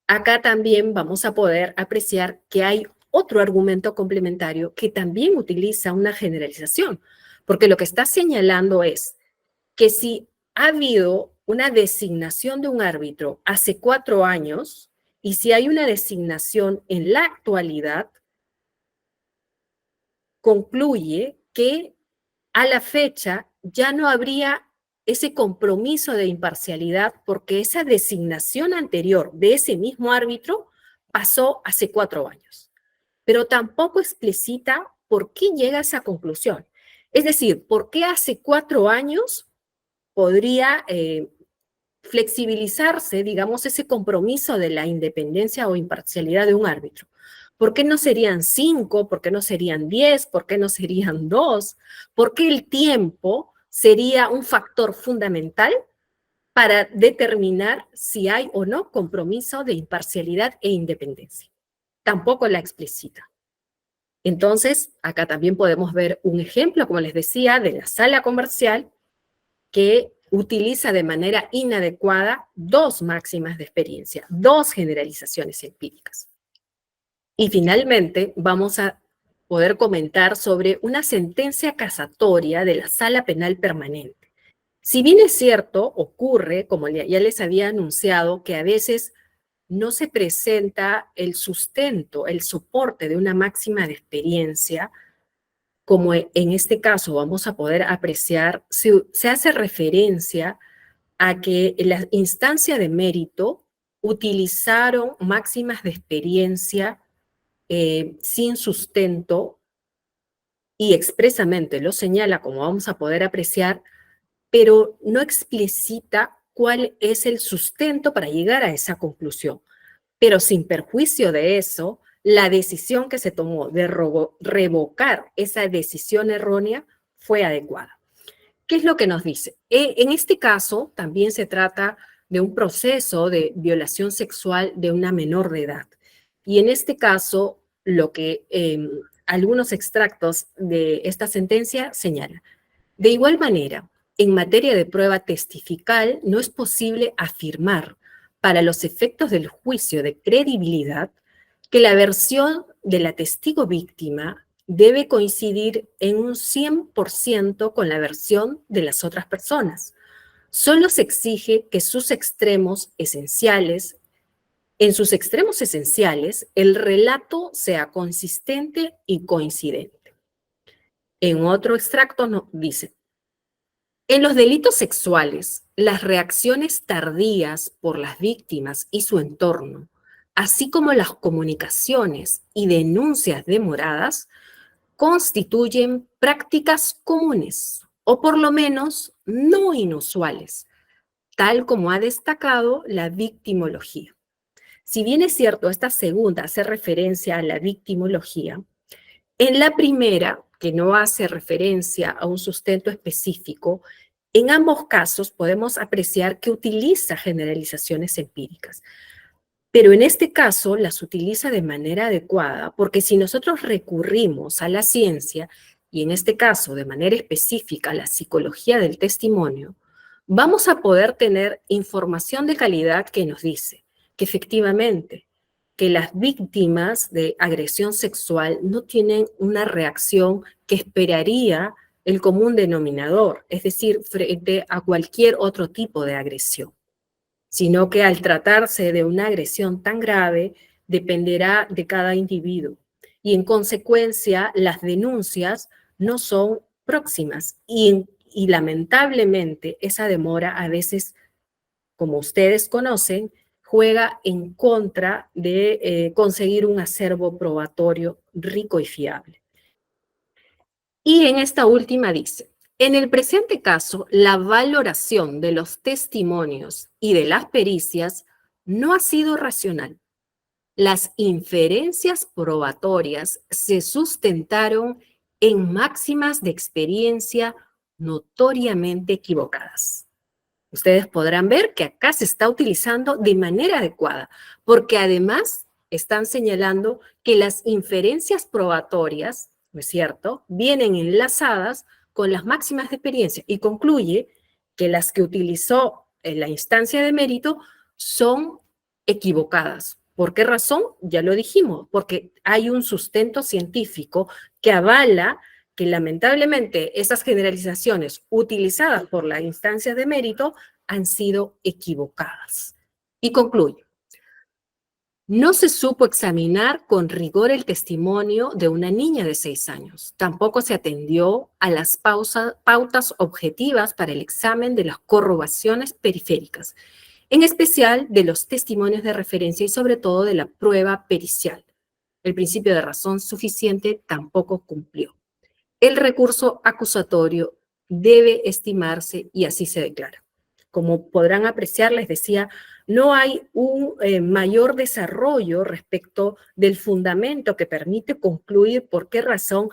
Acá también vamos a poder apreciar que hay otro argumento complementario que también utiliza una generalización, porque lo que está señalando es que si ha habido una designación de un árbitro hace 4 años y si hay una designación en la actualidad, concluye que a la fecha ya no habría ese compromiso de imparcialidad porque esa designación anterior de ese mismo árbitro pasó hace 4 años. Pero tampoco explicita por qué llega a esa conclusión. Es decir, por qué hace 4 años podría flexibilizarse, digamos, ese compromiso de la independencia o imparcialidad de un árbitro. ¿Por qué no serían 5? ¿Por qué no serían 10? ¿Por qué no serían 2? ¿Por qué el tiempo sería un factor fundamental para determinar si hay o no compromiso de imparcialidad e independencia? Tampoco la explicita. Entonces, acá también podemos ver un ejemplo, como les decía, de la sala comercial que utiliza de manera inadecuada 2 máximas de experiencia, 2 generalizaciones empíricas. Y finalmente vamos a poder comentar sobre una sentencia casatoria de la Sala Penal Permanente. Si bien es cierto, ocurre, como ya les había anunciado, que a veces no se presenta el sustento, el soporte de una máxima de experiencia, como en este caso vamos a poder apreciar, se hace referencia a que en la instancia de mérito utilizaron máximas de experiencia sin sustento y expresamente lo señala, como vamos a poder apreciar, pero no explicita cuál es el sustento para llegar a esa conclusión. Pero sin perjuicio de eso, la decisión que se tomó de revocar esa decisión errónea fue adecuada. ¿Qué es lo que nos dice? En este caso, también se trata de un proceso de violación sexual de una menor de edad. Y en este caso, lo que algunos extractos de esta sentencia señalan. De igual manera, en materia de prueba testifical, no es posible afirmar, para los efectos del juicio de credibilidad, que la versión de la testigo víctima debe coincidir en un 100% con la versión de las otras personas. Solo se exige que en sus extremos esenciales, el relato sea consistente y coincidente. En otro extracto dice, en los delitos sexuales, las reacciones tardías por las víctimas y su entorno, así como las comunicaciones y denuncias demoradas, constituyen prácticas comunes, o por lo menos no inusuales, tal como ha destacado la victimología. Si bien es cierto, esta segunda hace referencia a la victimología, en la primera, que no hace referencia a un sustento específico, en ambos casos podemos apreciar que utiliza generalizaciones empíricas. Pero en este caso las utiliza de manera adecuada, porque si nosotros recurrimos a la ciencia, y en este caso de manera específica a la psicología del testimonio, vamos a poder tener información de calidad que nos dice que efectivamente que las víctimas de agresión sexual no tienen una reacción que esperaría el común denominador, es decir, frente a cualquier otro tipo de agresión, sino que al tratarse de una agresión tan grave, dependerá de cada individuo. Y en consecuencia, las denuncias no son próximas y lamentablemente esa demora a veces, como ustedes conocen, juega en contra de conseguir un acervo probatorio rico y fiable. Y en esta última dice, En el presente caso, la valoración de los testimonios y de las pericias no ha sido racional. Las inferencias probatorias se sustentaron en máximas de experiencia notoriamente equivocadas. Ustedes podrán ver que acá se está utilizando de manera adecuada, porque además están señalando que las inferencias probatorias, ¿no es cierto?, vienen enlazadas con las máximas de experiencia y concluye que las que utilizó en la instancia de mérito son equivocadas. ¿Por qué razón? Ya lo dijimos, porque hay un sustento científico que avala que lamentablemente esas generalizaciones utilizadas por la instancia de mérito han sido equivocadas. Y concluyo. No se supo examinar con rigor el testimonio de una niña de 6 años. Tampoco se atendió a las pautas objetivas para el examen de las corroboraciones periféricas, en especial de los testimonios de referencia y sobre todo de la prueba pericial. El principio de razón suficiente tampoco cumplió. El recurso acusatorio debe estimarse y así se declara. Como podrán apreciar, les decía, no hay un mayor desarrollo respecto del fundamento que permite concluir por qué razón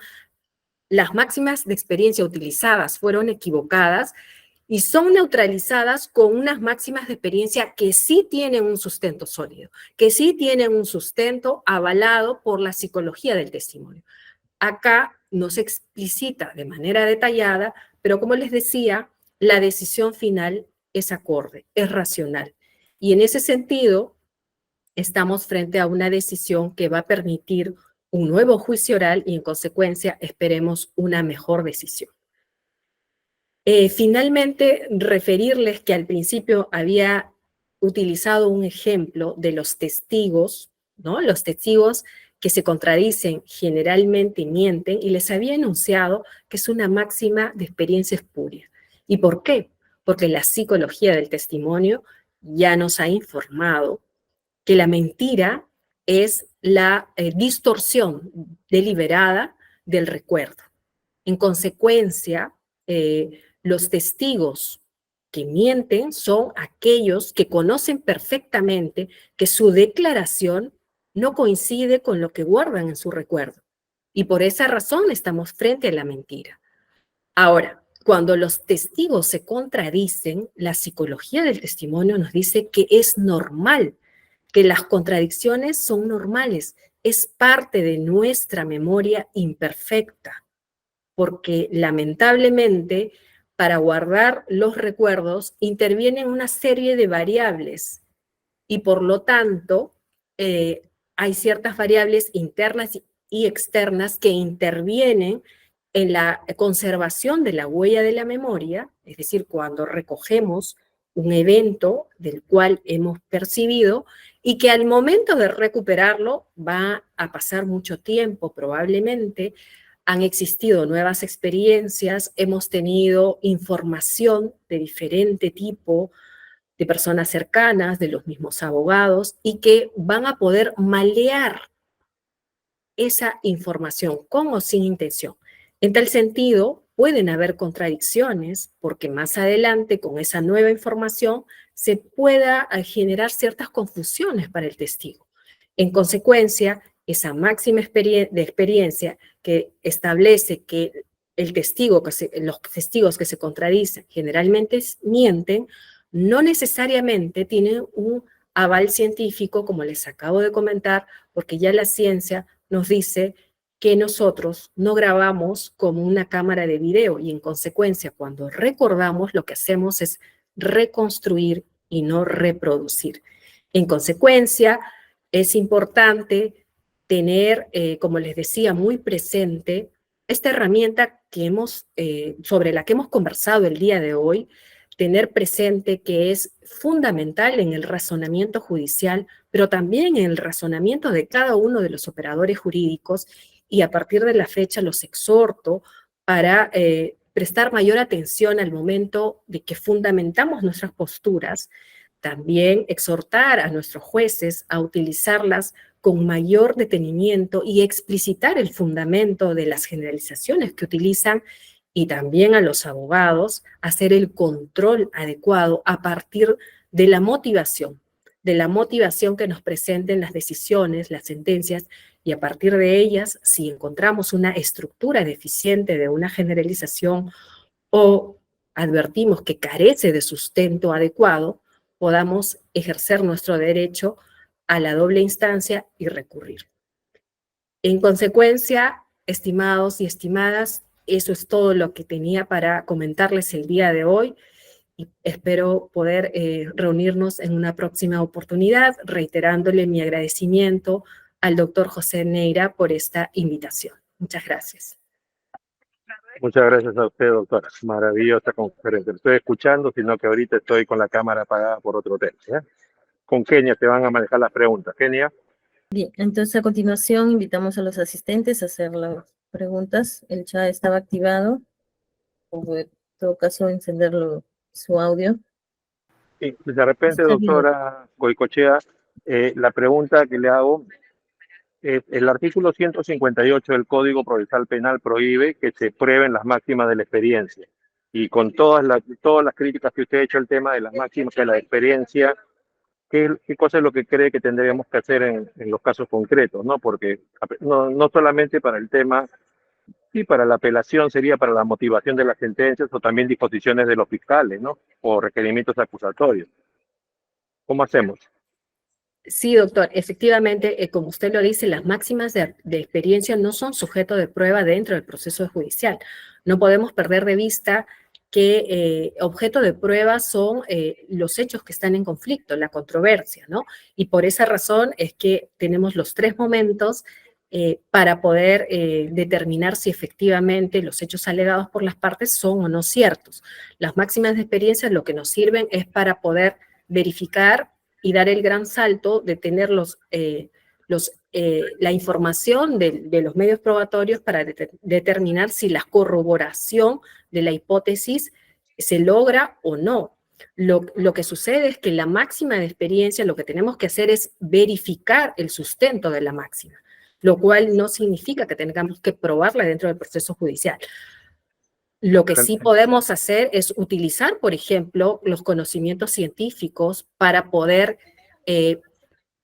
las máximas de experiencia utilizadas fueron equivocadas y son neutralizadas con unas máximas de experiencia que sí tienen un sustento sólido, que sí tienen un sustento avalado por la psicología del testimonio. Acá no se explicita de manera detallada, pero como les decía, la decisión final es acorde, es racional. Y en ese sentido, estamos frente a una decisión que va a permitir un nuevo juicio oral y en consecuencia esperemos una mejor decisión. Finalmente, referirles que al principio había utilizado un ejemplo de los testigos, ¿no? Los testigos que se contradicen generalmente mienten y les había enunciado que es una máxima de experiencia espuria. ¿Y por qué? Porque la psicología del testimonio ya nos ha informado que la mentira es la distorsión deliberada del recuerdo. En consecuencia, los testigos que mienten son aquellos que conocen perfectamente que su declaración no coincide con lo que guardan en su recuerdo. Y por esa razón estamos frente a la mentira. Ahora, cuando los testigos se contradicen, la psicología del testimonio nos dice que es normal, que las contradicciones son normales, es parte de nuestra memoria imperfecta, porque lamentablemente para guardar los recuerdos intervienen una serie de variables y por lo tanto hay ciertas variables internas y externas que intervienen en la conservación de la huella de la memoria, es decir, cuando recogemos un evento del cual hemos percibido y que al momento de recuperarlo va a pasar mucho tiempo probablemente, han existido nuevas experiencias, hemos tenido información de diferente tipo, de personas cercanas, de los mismos abogados, y que van a poder malear esa información con o sin intención. En tal sentido, pueden haber contradicciones porque más adelante con esa nueva información se pueda generar ciertas confusiones para el testigo. En consecuencia, esa máxima de experiencia que establece que los testigos que se contradicen generalmente mienten, no necesariamente tienen un aval científico, como les acabo de comentar, porque ya la ciencia nos dice que nosotros no grabamos como una cámara de video y en consecuencia cuando recordamos lo que hacemos es reconstruir y no reproducir. En consecuencia, es importante tener, como les decía, muy presente esta herramienta que sobre la que hemos conversado el día de hoy, tener presente que es fundamental en el razonamiento judicial, pero también en el razonamiento de cada uno de los operadores jurídicos, y a partir de la fecha los exhorto para prestar mayor atención al momento de que fundamentamos nuestras posturas, también exhortar a nuestros jueces a utilizarlas con mayor detenimiento y explicitar el fundamento de las generalizaciones que utilizan y también a los abogados hacer el control adecuado a partir de la motivación que nos presenten las decisiones, las sentencias, y a partir de ellas, si encontramos una estructura deficiente de una generalización o advertimos que carece de sustento adecuado, podamos ejercer nuestro derecho a la doble instancia y recurrir. En consecuencia, estimados y estimadas, eso es todo lo que tenía para comentarles el día de hoy y espero poder reunirnos en una próxima oportunidad, reiterándole mi agradecimiento al doctor José Neira por esta invitación. Muchas gracias. Muchas gracias a usted, doctora. Maravillosa conferencia. Estoy escuchando, sino que ahorita estoy con la cámara apagada por otro tema. ¿Ya? Con Kenia te van a manejar las preguntas. Kenia. Bien, entonces a continuación invitamos a los asistentes a hacer las preguntas. El chat estaba activado. O en todo caso, encenderlo su audio. Sí, de repente, Está bien. doctora Goicoechea, la pregunta que le hago es, el artículo 158 del Código Procesal Penal prohíbe que se prueben las máximas de la experiencia. Y con todas las críticas que usted ha hecho al tema de las máximas de la experiencia, ¿qué cosa es lo que cree que tendríamos que hacer en los casos concretos? ¿No? Porque no solamente para el tema, sí, para la apelación sería para la motivación de las sentencias o también disposiciones de los fiscales, ¿no? O requerimientos acusatorios. ¿Cómo hacemos? Sí, doctor, efectivamente, como usted lo dice, las máximas de experiencia no son sujeto de prueba dentro del proceso judicial. No podemos perder de vista que objeto de prueba son los hechos que están en conflicto, la controversia, ¿no? Y por esa razón es que tenemos los tres momentos para poder determinar si efectivamente los hechos alegados por las partes son o no ciertos. Las máximas de experiencia lo que nos sirven es para poder verificar y dar el gran salto de tener la información de los medios probatorios para determinar si la corroboración de la hipótesis se logra o no. Lo que sucede es que la máxima de experiencia, lo que tenemos que hacer es verificar el sustento de la máxima, lo cual no significa que tengamos que probarla dentro del proceso judicial. Lo que sí podemos hacer es utilizar, por ejemplo, los conocimientos científicos para poder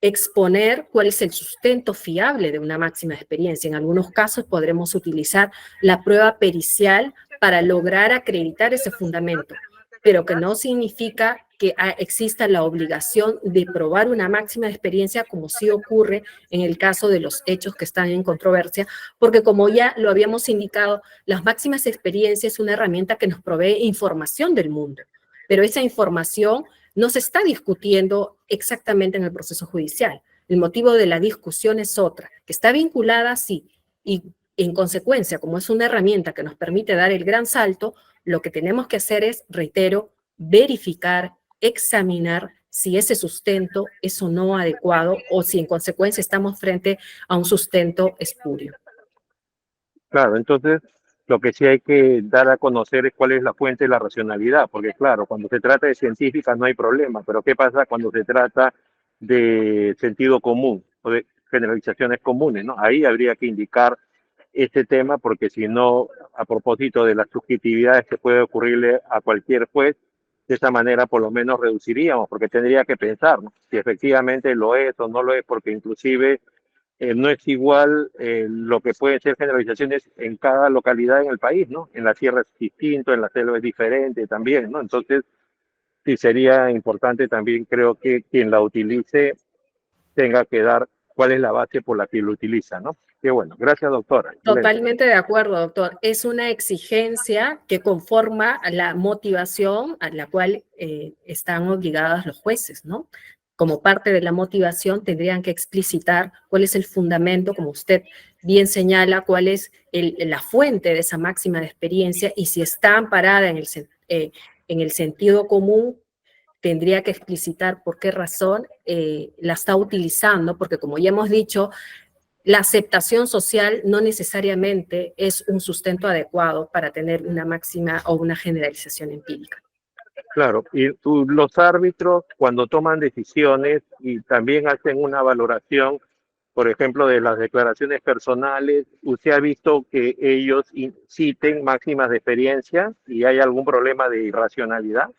exponer cuál es el sustento fiable de una máxima de experiencia. En algunos casos podremos utilizar la prueba pericial para lograr acreditar ese fundamento, pero que no significa que exista la obligación de probar una máxima de experiencia como sí ocurre en el caso de los hechos que están en controversia, porque como ya lo habíamos indicado, las máximas de experiencia es una herramienta que nos provee información del mundo, pero esa información no se está discutiendo exactamente en el proceso judicial. El motivo de la discusión es otra, que está vinculada, sí, y en consecuencia, como es una herramienta que nos permite dar el gran salto, lo que tenemos que hacer es, reitero, verificar, examinar si ese sustento es o no adecuado o si en consecuencia estamos frente a un sustento espurio. Claro, entonces lo que sí hay que dar a conocer es cuál es la fuente de la racionalidad, porque claro, cuando se trata de científicas no hay problema, pero ¿qué pasa cuando se trata de sentido común o de generalizaciones comunes, ¿no? Ahí habría que indicar este tema, porque si no, a propósito de las subjetividades que puede ocurrirle a cualquier juez, de esa manera por lo menos reduciríamos, porque tendría que pensar, ¿no? Si efectivamente lo es o no lo es, porque inclusive no es igual lo que pueden ser generalizaciones en cada localidad en el país, ¿no? En la sierra es distinto, en la selva es diferente también, ¿no? Entonces, sí sería importante también, creo que quien la utilice tenga que dar cuál es la base por la que lo utiliza, ¿no? Qué bueno. Gracias, doctora. Excelente. Totalmente de acuerdo, doctor. Es una exigencia que conforma a la motivación a la cual están obligados los jueces, ¿no? Como parte de la motivación tendrían que explicitar cuál es el fundamento, como usted bien señala, cuál es la fuente de esa máxima de experiencia y si está amparada en el sentido común, tendría que explicitar por qué razón la está utilizando, porque como ya hemos dicho, la aceptación social no necesariamente es un sustento adecuado para tener una máxima o una generalización empírica. Claro, y los árbitros cuando toman decisiones y también hacen una valoración, por ejemplo, de las declaraciones personales, ¿usted ha visto que ellos citen máximas de experiencia y hay algún problema de irracionalidad?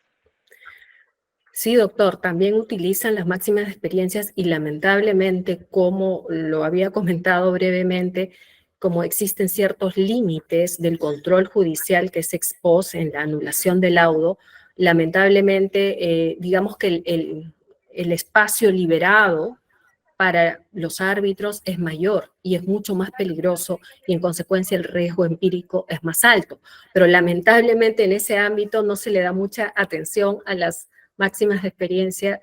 Sí, doctor, también utilizan las máximas experiencias y lamentablemente, como lo había comentado brevemente, como existen ciertos límites del control judicial que se expone en la anulación del laudo, lamentablemente, digamos que el espacio liberado para los árbitros es mayor y es mucho más peligroso y en consecuencia el riesgo empírico es más alto. Pero lamentablemente en ese ámbito no se le da mucha atención a las máximas de experiencia.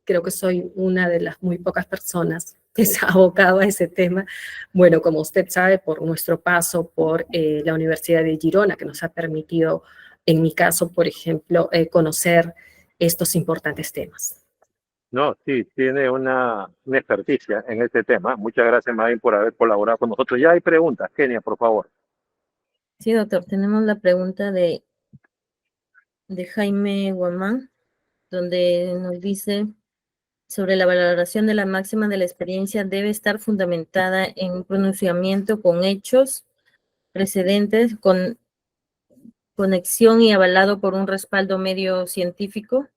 Creo que soy una de las muy pocas personas que se ha abocado a ese tema. Bueno, como usted sabe, por nuestro paso por la Universidad de Girona, que nos ha permitido, en mi caso, por ejemplo, conocer estos importantes temas. No, sí, tiene una experticia en este tema. Muchas gracias, Marín, por haber colaborado con nosotros. Ya hay preguntas, Kenia, por favor. Sí, doctor, tenemos la pregunta de Jaime Guamán, donde nos dice sobre la valoración de la máxima de la experiencia debe estar fundamentada en un pronunciamiento con hechos precedentes, con conexión y avalado por un respaldo medio científico,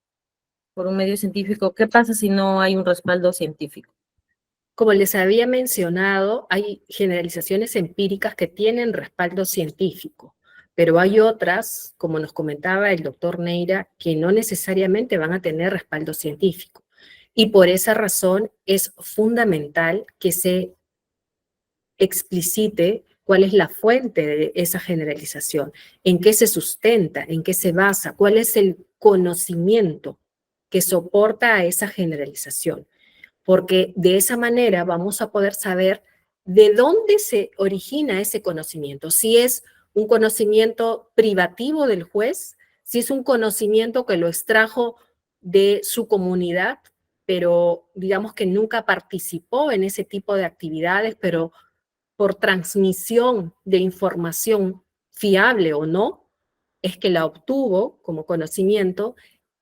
por un medio científico. ¿Qué pasa si no hay un respaldo científico? Como les había mencionado, hay generalizaciones empíricas que tienen respaldo científico, pero hay otras, como nos comentaba el doctor Neira, que no necesariamente van a tener respaldo científico. Y por esa razón es fundamental que se explicite cuál es la fuente de esa generalización, en qué se sustenta, en qué se basa, cuál es el conocimiento que soporta a esa generalización, porque de esa manera vamos a poder saber de dónde se origina ese conocimiento, si es un conocimiento privativo del juez, si es un conocimiento que lo extrajo de su comunidad, pero digamos que nunca participó en ese tipo de actividades, pero por transmisión de información fiable o no, es que la obtuvo como conocimiento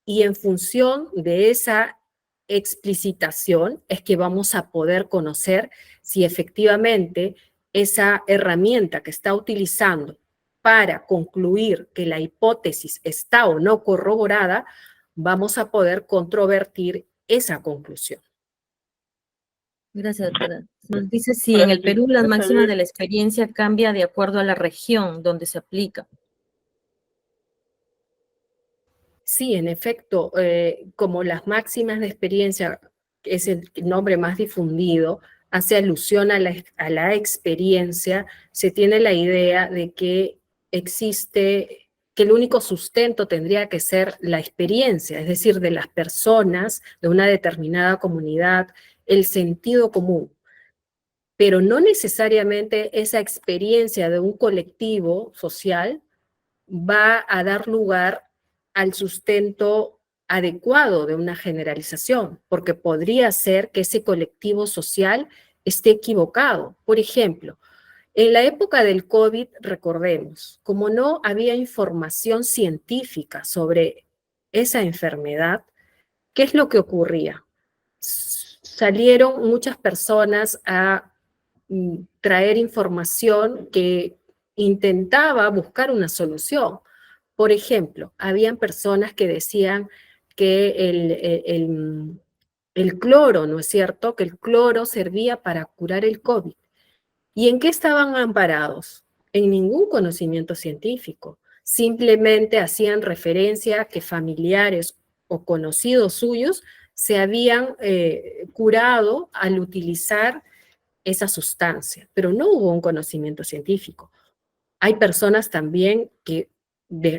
y en función de esa explicitación es que vamos a poder conocer si efectivamente esa herramienta que está utilizando para concluir que la hipótesis está o no corroborada, vamos a poder controvertir esa conclusión. Gracias, doctora. Nos dice si en el Perú las máximas de la experiencia cambia de acuerdo a la región donde se aplica. Sí, en efecto, como las máximas de experiencia es el nombre más difundido, hace alusión a la experiencia, se tiene la idea de que existe, que el único sustento tendría que ser la experiencia, es decir, de las personas de una determinada comunidad, el sentido común. Pero no necesariamente esa experiencia de un colectivo social va a dar lugar al sustento adecuado de una generalización, porque podría ser que ese colectivo social esté equivocado. Por ejemplo, en la época del COVID, recordemos, como no había información científica sobre esa enfermedad, ¿qué es lo que ocurría? Salieron muchas personas a traer información que intentaba buscar una solución. Por ejemplo, habían personas que decían que el cloro, ¿no es cierto? Que el cloro servía para curar el COVID. ¿Y en qué estaban amparados? En ningún conocimiento científico. Simplemente hacían referencia a que familiares o conocidos suyos se habían curado al utilizar esa sustancia, pero no hubo un conocimiento científico. Hay personas también que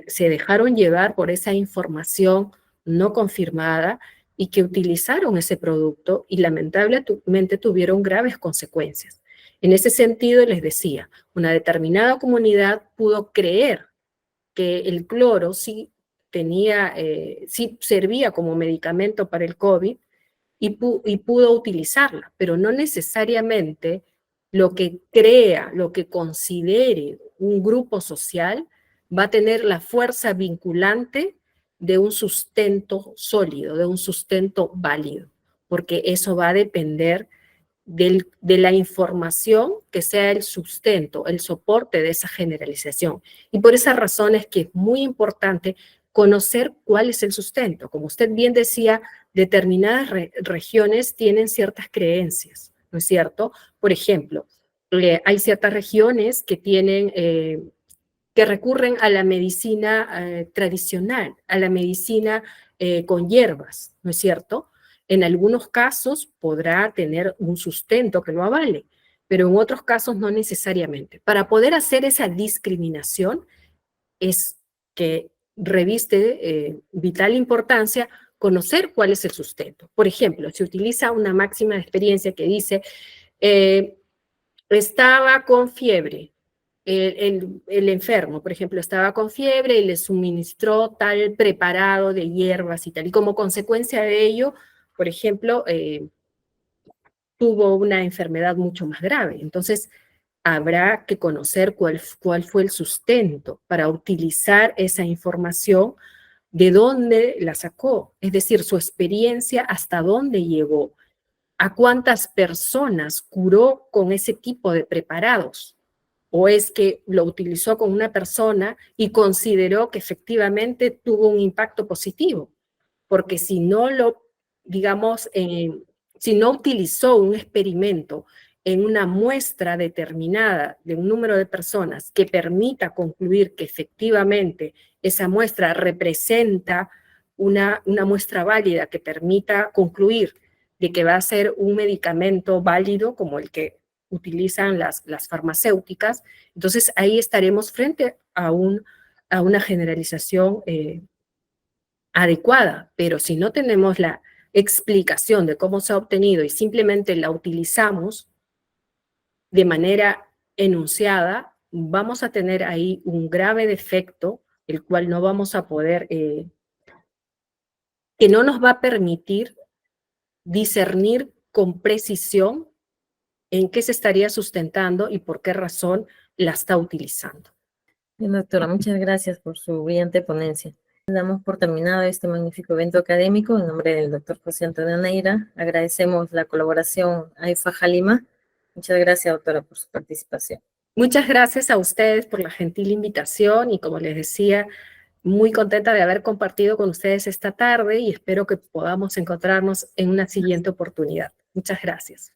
se dejaron llevar por esa información no confirmada y que utilizaron ese producto y lamentablemente tuvieron graves consecuencias. En ese sentido, les decía, una determinada comunidad pudo creer que el cloro sí sí servía como medicamento para el COVID y pudo utilizarla, pero no necesariamente lo que crea, lo que considere un grupo social va a tener la fuerza vinculante de un sustento sólido, de un sustento válido, porque eso va a depender de la información que sea el sustento, el soporte de esa generalización. Y por esa razón es que es muy importante conocer cuál es el sustento. Como usted bien decía, determinadas regiones tienen ciertas creencias, ¿no es cierto? Por ejemplo, hay ciertas regiones que tienen, que recurren a la medicina tradicional, a la medicina con hierbas, ¿no es cierto? En algunos casos podrá tener un sustento que lo avale, pero en otros casos no necesariamente. Para poder hacer esa discriminación es que reviste vital importancia conocer cuál es el sustento. Por ejemplo, se utiliza una máxima de experiencia que dice, estaba con fiebre, el enfermo, por ejemplo, estaba con fiebre y le suministró tal preparado de hierbas y tal, y como consecuencia de ello, por ejemplo, tuvo una enfermedad mucho más grave. Entonces, habrá que conocer cuál fue el sustento para utilizar esa información, de dónde la sacó, es decir, su experiencia, hasta dónde llegó, a cuántas personas curó con ese tipo de preparados, o es que lo utilizó con una persona y consideró que efectivamente tuvo un impacto positivo, porque si no lo, digamos, si no utilizó un experimento en una muestra determinada de un número de personas que permita concluir que efectivamente esa muestra representa una muestra válida que permita concluir de que va a ser un medicamento válido como el que utilizan las farmacéuticas, entonces ahí estaremos frente a una generalización adecuada, pero si no tenemos la explicación de cómo se ha obtenido y simplemente la utilizamos de manera enunciada, vamos a tener ahí un grave defecto, el cual no vamos a poder, que no nos va a permitir discernir con precisión en qué se estaría sustentando y por qué razón la está utilizando. Bien, doctora, muchas gracias por su brillante ponencia. Damos por terminado este magnífico evento académico. En nombre del doctor José Antonio Neira, agradecemos la colaboración a IFA Jalima. Muchas gracias, doctora, por su participación. Muchas gracias a ustedes por la gentil invitación y, como les decía, muy contenta de haber compartido con ustedes esta tarde y espero que podamos encontrarnos en una siguiente oportunidad. Muchas gracias.